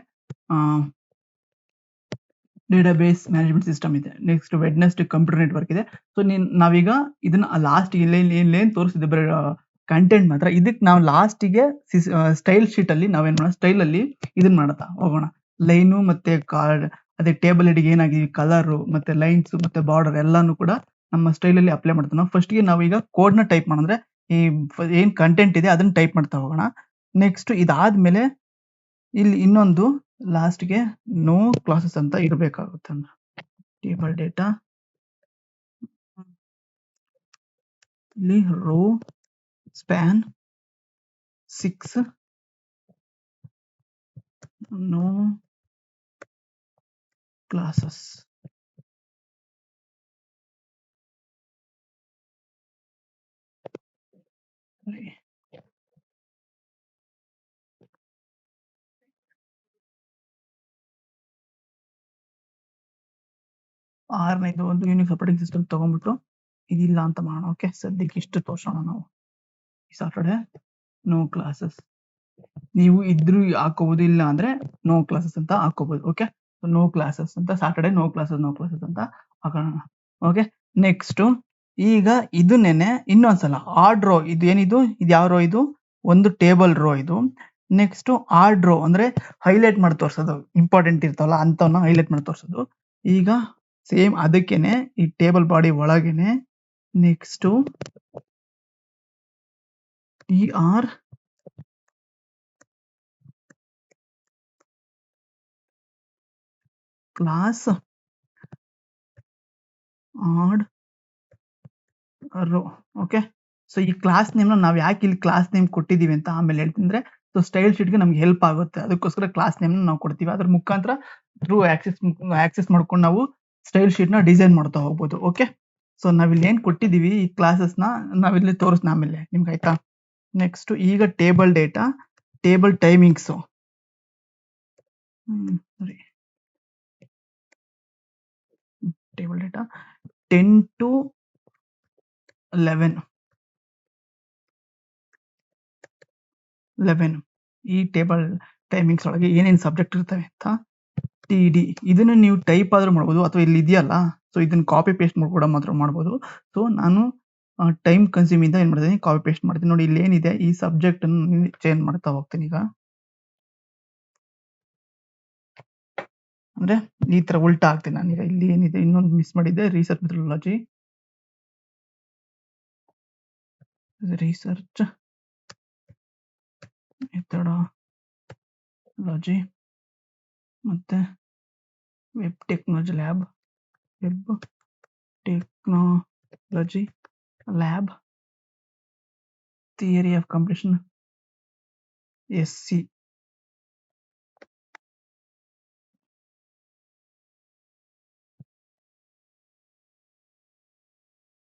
ಡೇಟಾಬೇಸ್ ಮ್ಯಾನೇಜ್ಮೆಂಟ್ ಸಿಸ್ಟಮ್ ಇದೆ, ನೆಕ್ಸ್ಟ್ ವೆಡ್ನೆಸ್ಡೇ ಕಂಪ್ಯೂಟರ್ ನೆಟ್ವರ್ಕ್ ಇದೆ. ಸೊ ನಾವೀಗ ಇದನ್ನ ಲಾಸ್ಟ್ ಇಲ್ಲೇನು ತೋರಿಸಿದೆ ಬರೀ ಕಂಟೆಂಟ್ ಮಾತ್ರ. ಇದಕ್ಕೆ ನಾವು ಲಾಸ್ಟಿಗೆ ಸ್ಟೈಲ್ ಶೀಟ್ ಅಲ್ಲಿ ನಾವೇನ್ ಮಾಡೋಣ, ಸ್ಟೈಲ್ ಅಲ್ಲಿ ಇದನ್ನ ಮಾಡ್ತಾ ಹೋಗೋಣ. ಲೈನು ಮತ್ತೆ ಕಾರ್ಡ್, ಅದೇ ಟೇಬಲ್ ಹೆಡ್ಗೆ ಏನಾಗಿದೆ ಕಲರ್ ಮತ್ತೆ ಲೈನ್ಸ್ ಮತ್ತೆ ಬಾರ್ಡರ್ ಎಲ್ಲಾನು ಕೂಡ ನಮ್ಮ ಸ್ಟೈಲ್ ಅಲ್ಲಿ ಅಪ್ಲೈ ಮಾಡ್ತಾ ನಾವು ಫಸ್ಟ್ ಗೆ ನಾವೀಗ ಕೋಡ್ ನ ಟೈಪ್ ಮಾಡಿದ್ರೆ ಈ ಏನ್ ಕಂಟೆಂಟ್ ಇದೆ ಅದನ್ನ ಟೈಪ್ ಮಾಡ್ತಾ ಹೋಗೋಣ. ನೆಕ್ಸ್ಟ್ ಇದಾದ್ಮೇಲೆ ಇಲ್ಲಿ ಇನ್ನೊಂದು ಲಾಸ್ಟ್ಗೆ ನೋ ಕ್ಲಾಸಸ್ ಅಂತ ಇರಬೇಕಾಗುತ್ತೆ. ಅಂದ್ರೆ ಟೇಬಲ್ ಡೇಟಾ, ಇಲ್ಲಿ ರೋ ಸ್ಪ್ಯಾನ್ 6 ನೋ ಕ್ಲಾಸಸ್. ಆರನೇದು ಒಂದು ಯೂನಿಕ್ಸ್ ಆಪರೇಟಿಂಗ್ ಸಿಸ್ಟಮ್ ತಗೊಂಡ್ಬಿಟ್ಟು ಇದಿಲ್ಲ ಅಂತ ಮಾಡೋಣ. ಓಕೆ, ಸದ್ಯಕ್ಕೆ ಇಷ್ಟು ತೋರ್ಸೋಣ ನಾವು. ಸಾಟರ್ಡೆ ನೋ ಕ್ಲಾಸಸ್, ನೀವು ಇದ್ರು ಹಾಕೋಬಹುದು, ಇಲ್ಲ ಅಂದ್ರೆ ನೋ ಕ್ಲಾಸಸ್ ಅಂತ ಹಾಕೋಬಹುದು. ಓಕೆ, ನೋ ಕ್ಲಾಸಸ್ ಅಂತ ಸಾಟರ್ಡೆ ನೋ ಕ್ಲಾಸಸ್ ಅಂತ ಹಾಕೋಣ. ಓಕೆ, ನೆಕ್ಸ್ಟ್ ಈಗ ಇದನ್ನೇನೆ ಇನ್ನೊಂದ್ಸಲ ಆರ್ಡ್ ರೋ, ಇದು ಏನಿದು, ಇದು ಯಾವ ರೋ, ಇದು ಒಂದು ಟೇಬಲ್ ರೋ ಇದು. ನೆಕ್ಸ್ಟ್ ಆರ್ಡ್ ರೋ ಅಂದ್ರೆ ಹೈಲೈಟ್ ಮಾಡಿ ತೋರ್ಸೋದು, ಇಂಪಾರ್ಟೆಂಟ್ ಇರ್ತಾವಲ್ಲ ಅಂತವನ್ನ ಹೈಲೈಟ್ ಮಾಡಿ ತೋರ್ಸೋದು. ಈಗ ಸೇಮ್ ಅದಕ್ಕೇನೆ ಈ ಟೇಬಲ್ ಬಾಡಿ ಒಳಗೇನೆ next R class add row. Okay, so ಈ ಕ್ಲಾಸ್ ನೇಮ್ ನಾವು ಯಾಕೆ ಇಲ್ಲಿ ಕ್ಲಾಸ್ ನೇಮ್ ಕೊಟ್ಟಿದೀವಿ ಅಂತ ಆಮೇಲೆ ಹೇಳ್ತೀನಿ. ಅಂದ್ರೆ ಸೊ ಸ್ಟೈಲ್ ಶೀಟ್ಗೆ ನಮ್ಗೆ ಹೆಲ್ಪ್ ಆಗುತ್ತೆ, ಅದಕ್ಕೋಸ್ಕರ ಕ್ಲಾಸ್ ನೇಮ್ ನಾವು ಕೊಡ್ತೀವಿ. ಅದ್ರ ಮುಖಾಂತರ ಥ್ರೂ ಆಕ್ಸೆಸ್ ಮಾಡ್ಕೊಂಡು ನಾವು ಸ್ಟೈಲ್ ಶೀಟ್ ನ ಡಿಸೈನ್ ಮಾಡ್ತಾ ಹೋಗ್ಬೋದು. ಓಕೆ, ಸೊ ನಾವಿಲ್ಲಿ ಏನ್ ಕೊಟ್ಟಿದೀವಿ ಈ ಕ್ಲಾಸಸ್ ನ ನಾವಿಲ್ಲಿ ತೋರಿಸ್ನ ಆಮೇಲೆ ನಿಮ್ಗೆ, ಆಯ್ತಾ. ನೆಕ್ಸ್ಟ್ ಈಗ ಟೇಬಲ್ ಡೇಟಾ, ಟೇಬಲ್ ಟೈಮಿಂಗ್ಸ್, ಸರಿ, ಟೇಬಲ್ ಡೇಟಾ 10 to 11 ಈ ಟೇಬಲ್ ಟೈಮಿಂಗ್ಸ್ ಒಳಗೆ ಏನೇನು ಸಬ್ಜೆಕ್ಟ್ ಇರ್ತವೆ ಅಂತ TD ಇದನ್ನ ನೀವು ಟೈಪ್ ಆದ್ರೂ ಮಾಡ್ಬೋದು, ಅಥವಾ ಇಲ್ಲಿ ಇದೆಯಲ್ಲ ಸೊ ಇದನ್ನ ಕಾಪಿ ಪೇಸ್ಟ್ ಕೂಡ ಮಾತ್ರ ಮಾಡ್ಬೋದು. ಸೊ ನಾನು ಟೈಮ್ ಕನ್ಸ್ಯೂಮ್ ಇಂದ ಏನ್ ಮಾಡ್ತೀನಿ, ಕಾಪಿ ಪೇಸ್ಟ್ ಮಾಡ್ತೀನಿ. ನೋಡಿ ಇಲ್ಲಿ ಏನಿದೆ ಈ ಸಬ್ಜೆಕ್ಟ್ ಅನ್ನು ಚೇಂಜ್ ಮಾಡ್ತಾ ಹೋಗ್ತೀನಿ. ಈಗ ಅಂದ್ರೆ ಈ ತರ ಉಲ್ಟಾ ಆಗ್ತೀನಿ ನಾನೀಗ. ಇಲ್ಲಿ ಏನಿದೆ ಇನ್ನೊಂದು ಮಿಸ್ ಮಾಡಿದ್ದೆ, ರಿಸರ್ಚ್ ಮೆಥಡಾಲಜಿ, ಮತ್ತೆ web technology lab, theory of computation SC.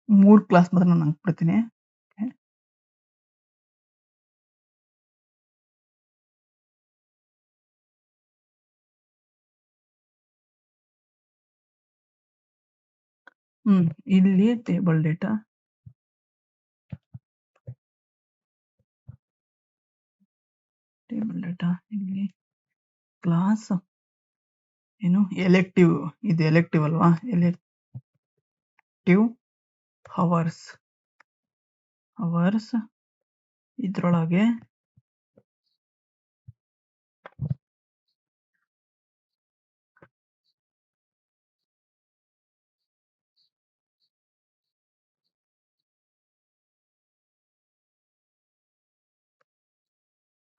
ಮೂರು ಕ್ಲಾಸ್ ಮಾತ್ರ ನಾನು ಹಾಕ್ಬಿಡ್ತೀನಿ. ಇಲ್ಲಿ ಟೇಬಲ್ ಡೇಟಾ ಇಲ್ಲಿ ಕ್ಲಾಸ್ ಏನು ಎಲೆಕ್ಟಿವ್, ಇದು ಎಲೆಕ್ಟಿವ್ ಅಲ್ವಾ, ಎಲೆಕ್ಟಿವ್ ಅವರ್ಸ್ ಇದ್ರೊಳಗೆ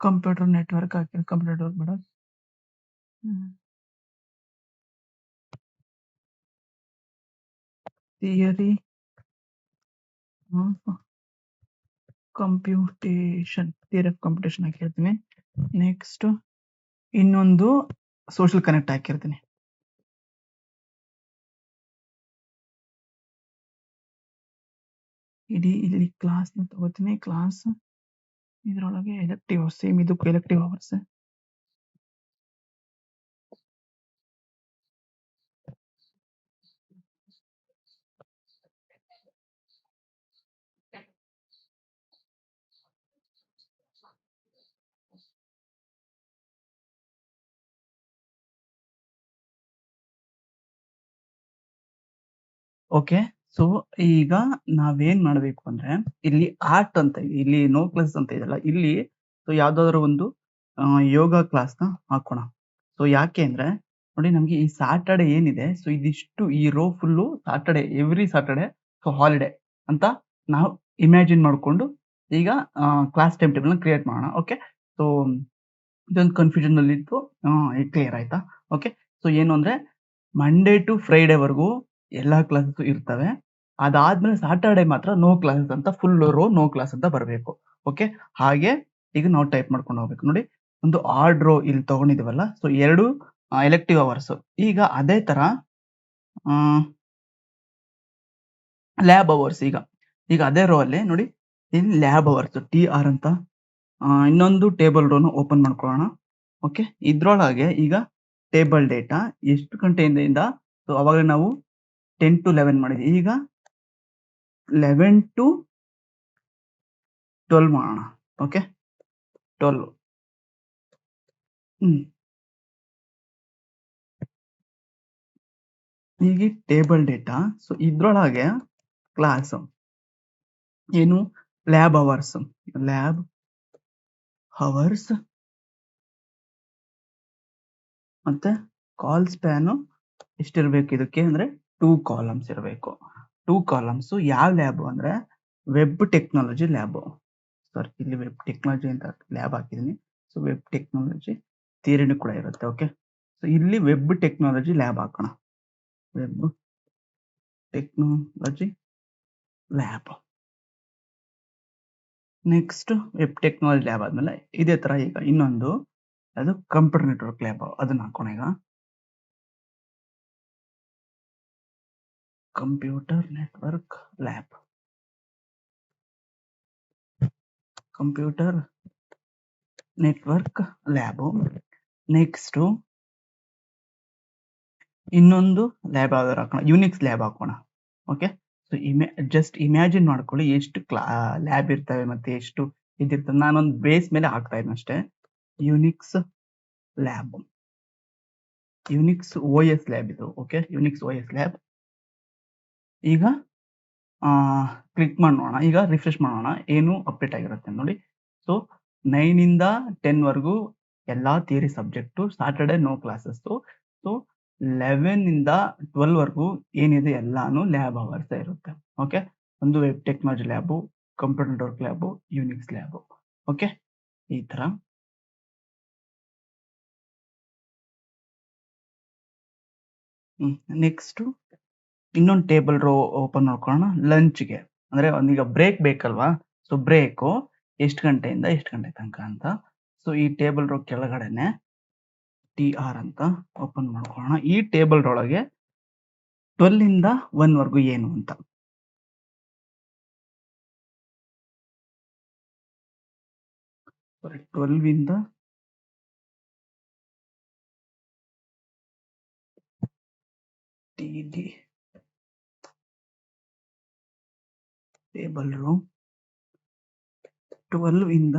ಕಂಪ್ಯೂಟರ್ ನೆಟ್ವರ್ಕ್ ಹಾಕಿ, ಕಂಪ್ಯೂಟರ್ ಬೇಡ, ಥಿಯರಿ ಆಫ್ ಕಂಪ್ಯೂಟೇಷನ್ ಹಾಕಿರ್ತೀನಿ. ನೆಕ್ಸ್ಟ್ ಇನ್ನೊಂದು ಸೋಷಿಯಲ್ ಕನೆಕ್ಟ್ ಹಾಕಿರ್ತೀನಿ. ಇಲ್ಲಿ ಕ್ಲಾಸ್ ತಗೋತೀನಿ. ಕ್ಲಾಸ್ ಇದ್ರೊಳಗೆ ಎಲೆಕ್ಟಿವ್ ಅವರ್ಸ್, ಸೇಮ್ ಇದಕ್ಕೂ ಎಲೆಕ್ಟಿವ್ ಅವರ್ಸ್. ಓಕೆ, ಸೊ ಈಗ ನಾವೇನ್ ಮಾಡ್ಬೇಕು ಅಂದ್ರೆ, ಇಲ್ಲಿ ಆರ್ಟ್ ಅಂತ ಇದೆ, ಇಲ್ಲಿ ನೋ ಕ್ಲಾಸ್ ಅಂತ ಇದೆಯಲ್ಲ, ಇಲ್ಲಿ ಸೊ ಯಾವ್ದಾದ್ರು ಒಂದು ಯೋಗ ಕ್ಲಾಸ್ ನ ಹಾಕೋಣ. ಸೊ ಯಾಕೆ ಅಂದ್ರೆ ನೋಡಿ, ನಮ್ಗೆ ಈ ಸಾಟರ್ಡೆ ಏನಿದೆ, ಸೊ ಇದಿಷ್ಟು ಈ row full Saturday, every Saturday so holiday ಅಂತ ನಾವು ಇಮ್ಯಾಜಿನ್ ಮಾಡ್ಕೊಂಡು ಈಗ ಕ್ಲಾಸ್ ಟೈಮ್ ಟೇಬಲ್ ನ ಕ್ರಿಯೇಟ್ ಮಾಡೋಣ. ಓಕೆ, ಸೊ ಇದೊಂದು ಕನ್ಫ್ಯೂಷನ್ ಅಲ್ಲಿ ಇತ್ತು, ಕ್ಲಿಯರ್ ಆಯ್ತಾ? ಓಕೆ, ಸೊ ಏನು ಅಂದ್ರೆ ಮಂಡೇ ಟು ಫ್ರೈಡೆ ವರ್ಗೂ ಎಲ್ಲಾ ಕ್ಲಾಸಸ್ ಇರ್ತವೆ. ಅದಾದ್ಮೇಲೆ ಸಾಟರ್ಡೆ ಮಾತ್ರ ನೋ ಕ್ಲಾಸಸ್ ಅಂತ, ಫುಲ್ ರೋ ನೋ ಕ್ಲಾಸ್ ಅಂತ ಬರಬೇಕು. ಓಕೆ, ಹಾಗೆ ಈಗ ನಾವು ಟೈಪ್ ಮಾಡ್ಕೊಂಡು ಹೋಗ್ಬೇಕು. ನೋಡಿ, ಒಂದು ಆರ್ಡ್ ರೋ ಇಲ್ಲಿ ತಗೊಂಡಿದೀವಲ್ಲ, ಸೊ 2 ಎಲೆಕ್ಟಿವ್ ಅವರ್ಸ್. ಈಗ ಅದೇ ತರ ಲ್ಯಾಬ್ ಅವರ್ಸ್, ಈಗ ಅದೇ ರೋ ಅಲ್ಲಿ ನೋಡಿ, ಇಲ್ಲಿ ಲ್ಯಾಬ್ ಅವರ್ಸ್ TR ಅಂತ ಇನ್ನೊಂದು ಟೇಬಲ್ ರೋನು ಓಪನ್ ಮಾಡ್ಕೊಳ್ಳೋಣ. ಓಕೆ, ಇದ್ರೊಳಗೆ ಈಗ ಟೇಬಲ್ ಡೇಟಾ ಎಷ್ಟು ಗಂಟೆಯಿಂದ, ಸೊ ಅವಾಗ ನಾವು 10 to 11 ಮಾಡಿದ್ವಿ, ಈಗ 11 to 12 ಮಾಡೋಣ. ಓಕೆ, 12. ಈಗ ಟೇಬಲ್ ಡೇಟಾ, ಸೊ ಇದ್ರೊಳಗೆ ಕ್ಲಾಸ್ ಏನು, ಲ್ಯಾಬ್ ಅವರ್ಸ್ ಮತ್ತೆ ಕಾಲ್ ಸ್ಪ್ಯಾನ್ ಎಷ್ಟಿರ್ಬೇಕು ಇದಕ್ಕೆ ಅಂದ್ರೆ 2 ಕಾಲಮ್ಸ್ ಇರಬೇಕು. 2 ಕಾಲಮ್ಸ್ ಯಾವ ಲ್ಯಾಬ್ ಅಂದ್ರೆ ವೆಬ್ ಟೆಕ್ನಾಲಜಿ ಲ್ಯಾಬ್. ಸಾರಿ, ಇಲ್ಲಿ ವೆಬ್ ಟೆಕ್ನಾಲಜಿ ಅಂತ ಲ್ಯಾಬ್ ಹಾಕಿದೀನಿ. ಸೊ ವೆಬ್ ಟೆಕ್ನಾಲಜಿ ಥಿಯರಿನೂ ಕೂಡ ಇರುತ್ತೆ. ಓಕೆ, ಸೊ ಇಲ್ಲಿ ವೆಬ್ ಟೆಕ್ನಾಲಜಿ ಲ್ಯಾಬ್ ಹಾಕೋಣ. Web technology lab. Next web technology lab ಆದ್ಮೇಲೆ ಇದೇ ತರ ಈಗ ಇನ್ನೊಂದು, ಅದು ಕಂಪ್ಯೂಟರ್ ನೆಟ್ವರ್ಕ್ ಲ್ಯಾಬ್, ಅದನ್ನ ಹಾಕೋಣ. ಈಗ ಕಂಪ್ಯೂಟರ್ ನೆಟ್ವರ್ಕ್ ಲ್ಯಾಬ್. ನೆಕ್ಸ್ಟ್ ಇನ್ನೊಂದು ಲ್ಯಾಬ್ ಯಾವ್ದಾರು ಹಾಕೋಣ, ಯುನಿಕ್ಸ್ ಲ್ಯಾಬ್ ಹಾಕೋಣ. ಓಕೆ, ಸೊ ಜಸ್ಟ್ ಇಮ್ಯಾಜಿನ್ ಮಾಡ್ಕೊಳ್ಳಿ ಎಷ್ಟು ಲ್ಯಾಬ್ ಇರ್ತವೆ ಮತ್ತೆ ಎಷ್ಟು ಇದಿರ್ತವೆ. ನಾನೊಂದು ಬೇಸ್ ಮೇಲೆ ಹಾಕ್ತಾ ಇದ್ದೀನಿ ಅಷ್ಟೇ. ಯುನಿಕ್ಸ್ OS ಲ್ಯಾಬ್ ಇದು. Okay, Unix OS lab. ಈಗ ಕ್ಲಿಕ್ ಮಾಡೋಣ, ಈಗ ರಿಫ್ರೆಶ್ ಮಾಡೋಣ, ಏನು ಅಪ್ಡೇಟ್ ಆಗಿರುತ್ತೆ ನೋಡಿ. ಸೊ 9 ಇಂದ 10 ವರ್ಗೂ ಎಲ್ಲಾ theory subject, Saturday no classes. So 11 ಇಂದ 12 ವರ್ಗೂ ಏನಿದೆ ಎಲ್ಲಾನು ಲ್ಯಾಬ್ ಅವರ್ಸ್ ಇರುತ್ತೆ. ಓಕೆ, ಒಂದು web technology lab, computer network lab, Unix lab. Okay, ಈ ತರ. ನೆಕ್ಸ್ಟ್ ಇನ್ನೊಂದು ಟೇಬಲ್ ರೋ ಓಪನ್ ಮಾಡ್ಕೊಳ್ಳೋಣ. ಲಂಚ್ಗೆ ಅಂದ್ರೆ ಈಗ ಬ್ರೇಕ್ ಬೇಕಲ್ವಾ, ಸೊ ಬ್ರೇಕು ಎಷ್ಟು ಗಂಟೆಯಿಂದ ಎಷ್ಟು ಗಂಟೆ ತನಕ ಅಂತ. ಸೊ ಈ ಟೇಬಲ್ ರೋ ಕೆಳಗಡೆನೆ TR ಅಂತ ಓಪನ್ ಮಾಡ್ಕೊಳ್ಳೋಣ. ಈ ಟೇಬಲ್ ಒಳಗೆ 12 ಇಂದ 1 ವರ್ಗೂ ಏನು ಅಂತ. 12 ಇಂದ TD ಟೇಬಲ್ ರೋ 12 ಇಂದ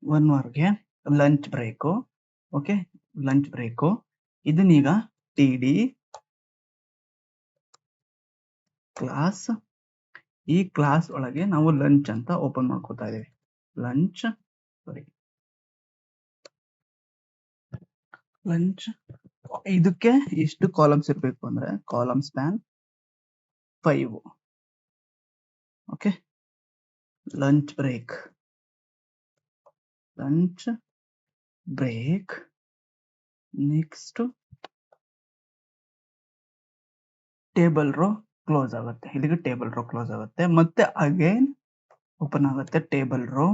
1 ವರೆಗೆ lunch break. Okay, lunch break. ಇದನ್ನೀಗ ಟಿ.ಡಿ ಕ್ಲಾಸ್, ಈ ಕ್ಲಾಸ್ ಒಳಗೆ ನಾವು ಲಂಚ್ ಅಂತ ಓಪನ್ ಮಾಡ್ಕೊತಾ ಇದೀವಿ. ಲಂಚ್ ಇದಕ್ಕೆ ಎಷ್ಟು ಕಾಲಮ್ಸ್ ಇರಬೇಕು ಅಂದ್ರೆ column span 5. Okay, lunch break next table row close ಆಗುತ್ತೆ. ಇಲ್ಲಿಗೆ ಟೇಬಲ್ ರೋ ಕ್ಲೋಸ್ ಆಗುತ್ತೆ. ಮತ್ತೆ ಅಗೇನ್ ಓಪನ್ ಆಗುತ್ತೆ ಟೇಬಲ್ ರೋ.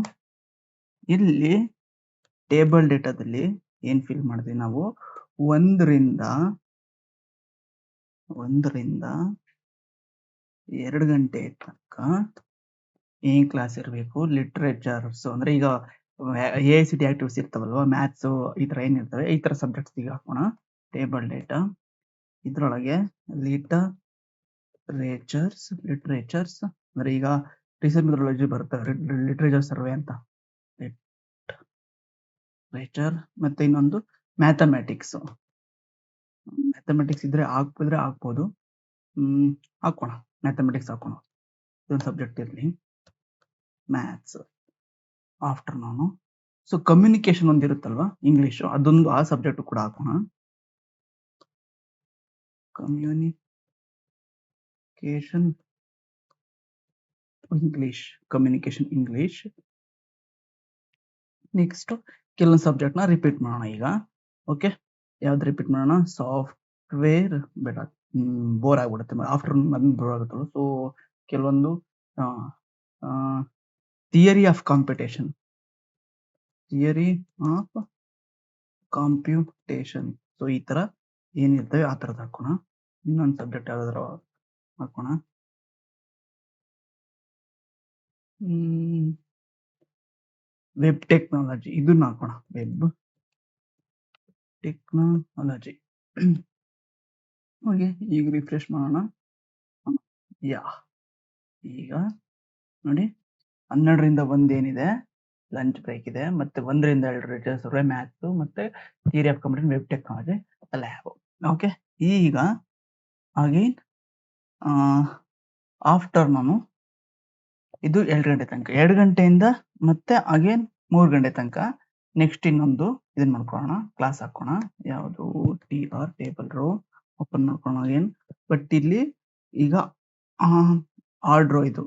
ಇಲ್ಲಿ ಟೇಬಲ್ ಡೇಟಾದಲ್ಲಿ ಏನ್ ಫಿಲ್ ಮಾಡಿದ್ವಿ ನಾವು, 1 ರಿಂದ 2 ಗಂಟೆ ತನಕ ಏನ್ ಕ್ಲಾಸ್ ಇರಬೇಕು, ಲಿಟ್ರೇಚರ್ಸ್ ಅಂದ್ರೆ ಈಗ AICT ಆಕ್ಟಿವಿಟೀಸ್ ಇರ್ತಾವಲ್ವಾ, ಮ್ಯಾಥ್ಸ್ ಈ ತರ ಏನಿರ್ತವೆ, ಈ ತರ ಸಬ್ಜೆಕ್ಟ್ಸ್ ಈಗ ಹಾಕೋಣ. ಟೇಬಲ್ ಡೇಟಾ ಇದ್ರೊಳಗೆ ಲಿಟರೇಚರ್ಸ್ ಅಂದ್ರೆ ಈಗ ರಿಸರ್ಚ್ ಮೆಥಡಾಲಜಿ ಬರುತ್ತೆ, ಲಿಟ್ರೇಚರ್ ಸರ್ವೆ ಅಂತ ಲಿಟ್ರೇಚರ್. ಮತ್ತೆ ಇನ್ನೊಂದು ಮ್ಯಾಥಮೆಟಿಕ್ಸ್ ಇದ್ರೆ ಹಾಕ್ಬೋದು. ಹಾಕೋಣ, ಮ್ಯಾಥಮೆಟಿಕ್ಸ್ ಹಾಕೋಣ. ಇದೊಂದು ಸಬ್ಜೆಕ್ಟ್ ಇರಲಿ, ಮ್ಯಾಥ್ಸ್. ಆಫ್ಟರ್ನೂನು. ಸೊ ಕಮ್ಯುನಿಕೇಶನ್ ಒಂದು ಇರುತ್ತಲ್ವಾ, ಇಂಗ್ಲಿಷ್, ಅದೊಂದು ಆ ಸಬ್ಜೆಕ್ಟ್ ಕೂಡ ಹಾಕೋಣ. Communication English. ನೆಕ್ಸ್ಟ್ ಕೆಲವೊಂದು ಸಬ್ಜೆಕ್ಟ್ ನ ರಿಪೀಟ್ ಮಾಡೋಣ ಈಗ. ಓಕೆ, ಯಾವ್ದು ರಿಪೀಟ್ ಮಾಡೋಣ? ಸಾಫ್ಟ್ವೇರ್ ಬೇಡ, ಬೋರ್ ಆಗ್ಬಿಡುತ್ತೆ. ಆಫ್ಟರ್ನೂನ್ ಅದನ್ನ ಬೋರ್ ಆಗುತ್ತಲ್ಲ. ಸೊ ಕೆಲವೊಂದು ಥಿಯರಿ ಆಫ್ ಕಾಂಪಿಟೇಷನ್. ಸೊ ಈ ತರ ಏನಿರ್ತವೆ ಆ ತರದ್ ಹಾಕೋಣ. ಇನ್ನೊಂದು ಸಬ್ಜೆಕ್ಟ್ ಯಾವ್ದಾದ್ರು ಹಾಕೋಣ. ವೆಬ್ ಟೆಕ್ನಾಲಜಿ, ಇದನ್ನ ಹಾಕೋಣ. Web technology. ಓಕೆ, ಈಗ ರಿಫ್ರೆಶ್ ಮಾಡೋಣ. ಈಗ ನೋಡಿ, 12 ರಿಂದ 1 ಏನಿದೆ ಲಂಚ್ ಬ್ರೇಕ್ ಇದೆ. ಮತ್ತೆ 1 ರಿಂದ 2 ರಿಸರ್ಚ್, ಮ್ಯಾಥ್ಸ್, ಮತ್ತೆ theory of computer, web technology lab. Okay, ಈಗ ಅಗೇನ್ ಆಫ್ಟರ್ನೂನು ಇದು 2 ಗಂಟೆ ತನಕ, 2 ಗಂಟೆಯಿಂದ ಮತ್ತೆ ಅಗೇನ್ 3 ಗಂಟೆ ತನಕ. ನೆಕ್ಸ್ಟ್ ಇನ್ನೊಂದು ಇದನ್ನ ಮಾಡ್ಕೊಳ್ಳೋಣ, ಕ್ಲಾಸ್ ಹಾಕೋಣ. ಯಾವುದು? ಟೇಬಲ್ ರೋ ಓಪನ್ ಮಾಡ್ಕೊಳ್ಳೋಣ ಅಗೇನ್. ಬಟ್ ಇಲ್ಲಿ ಈಗ ಆಡ್ ರೋ, ಇದು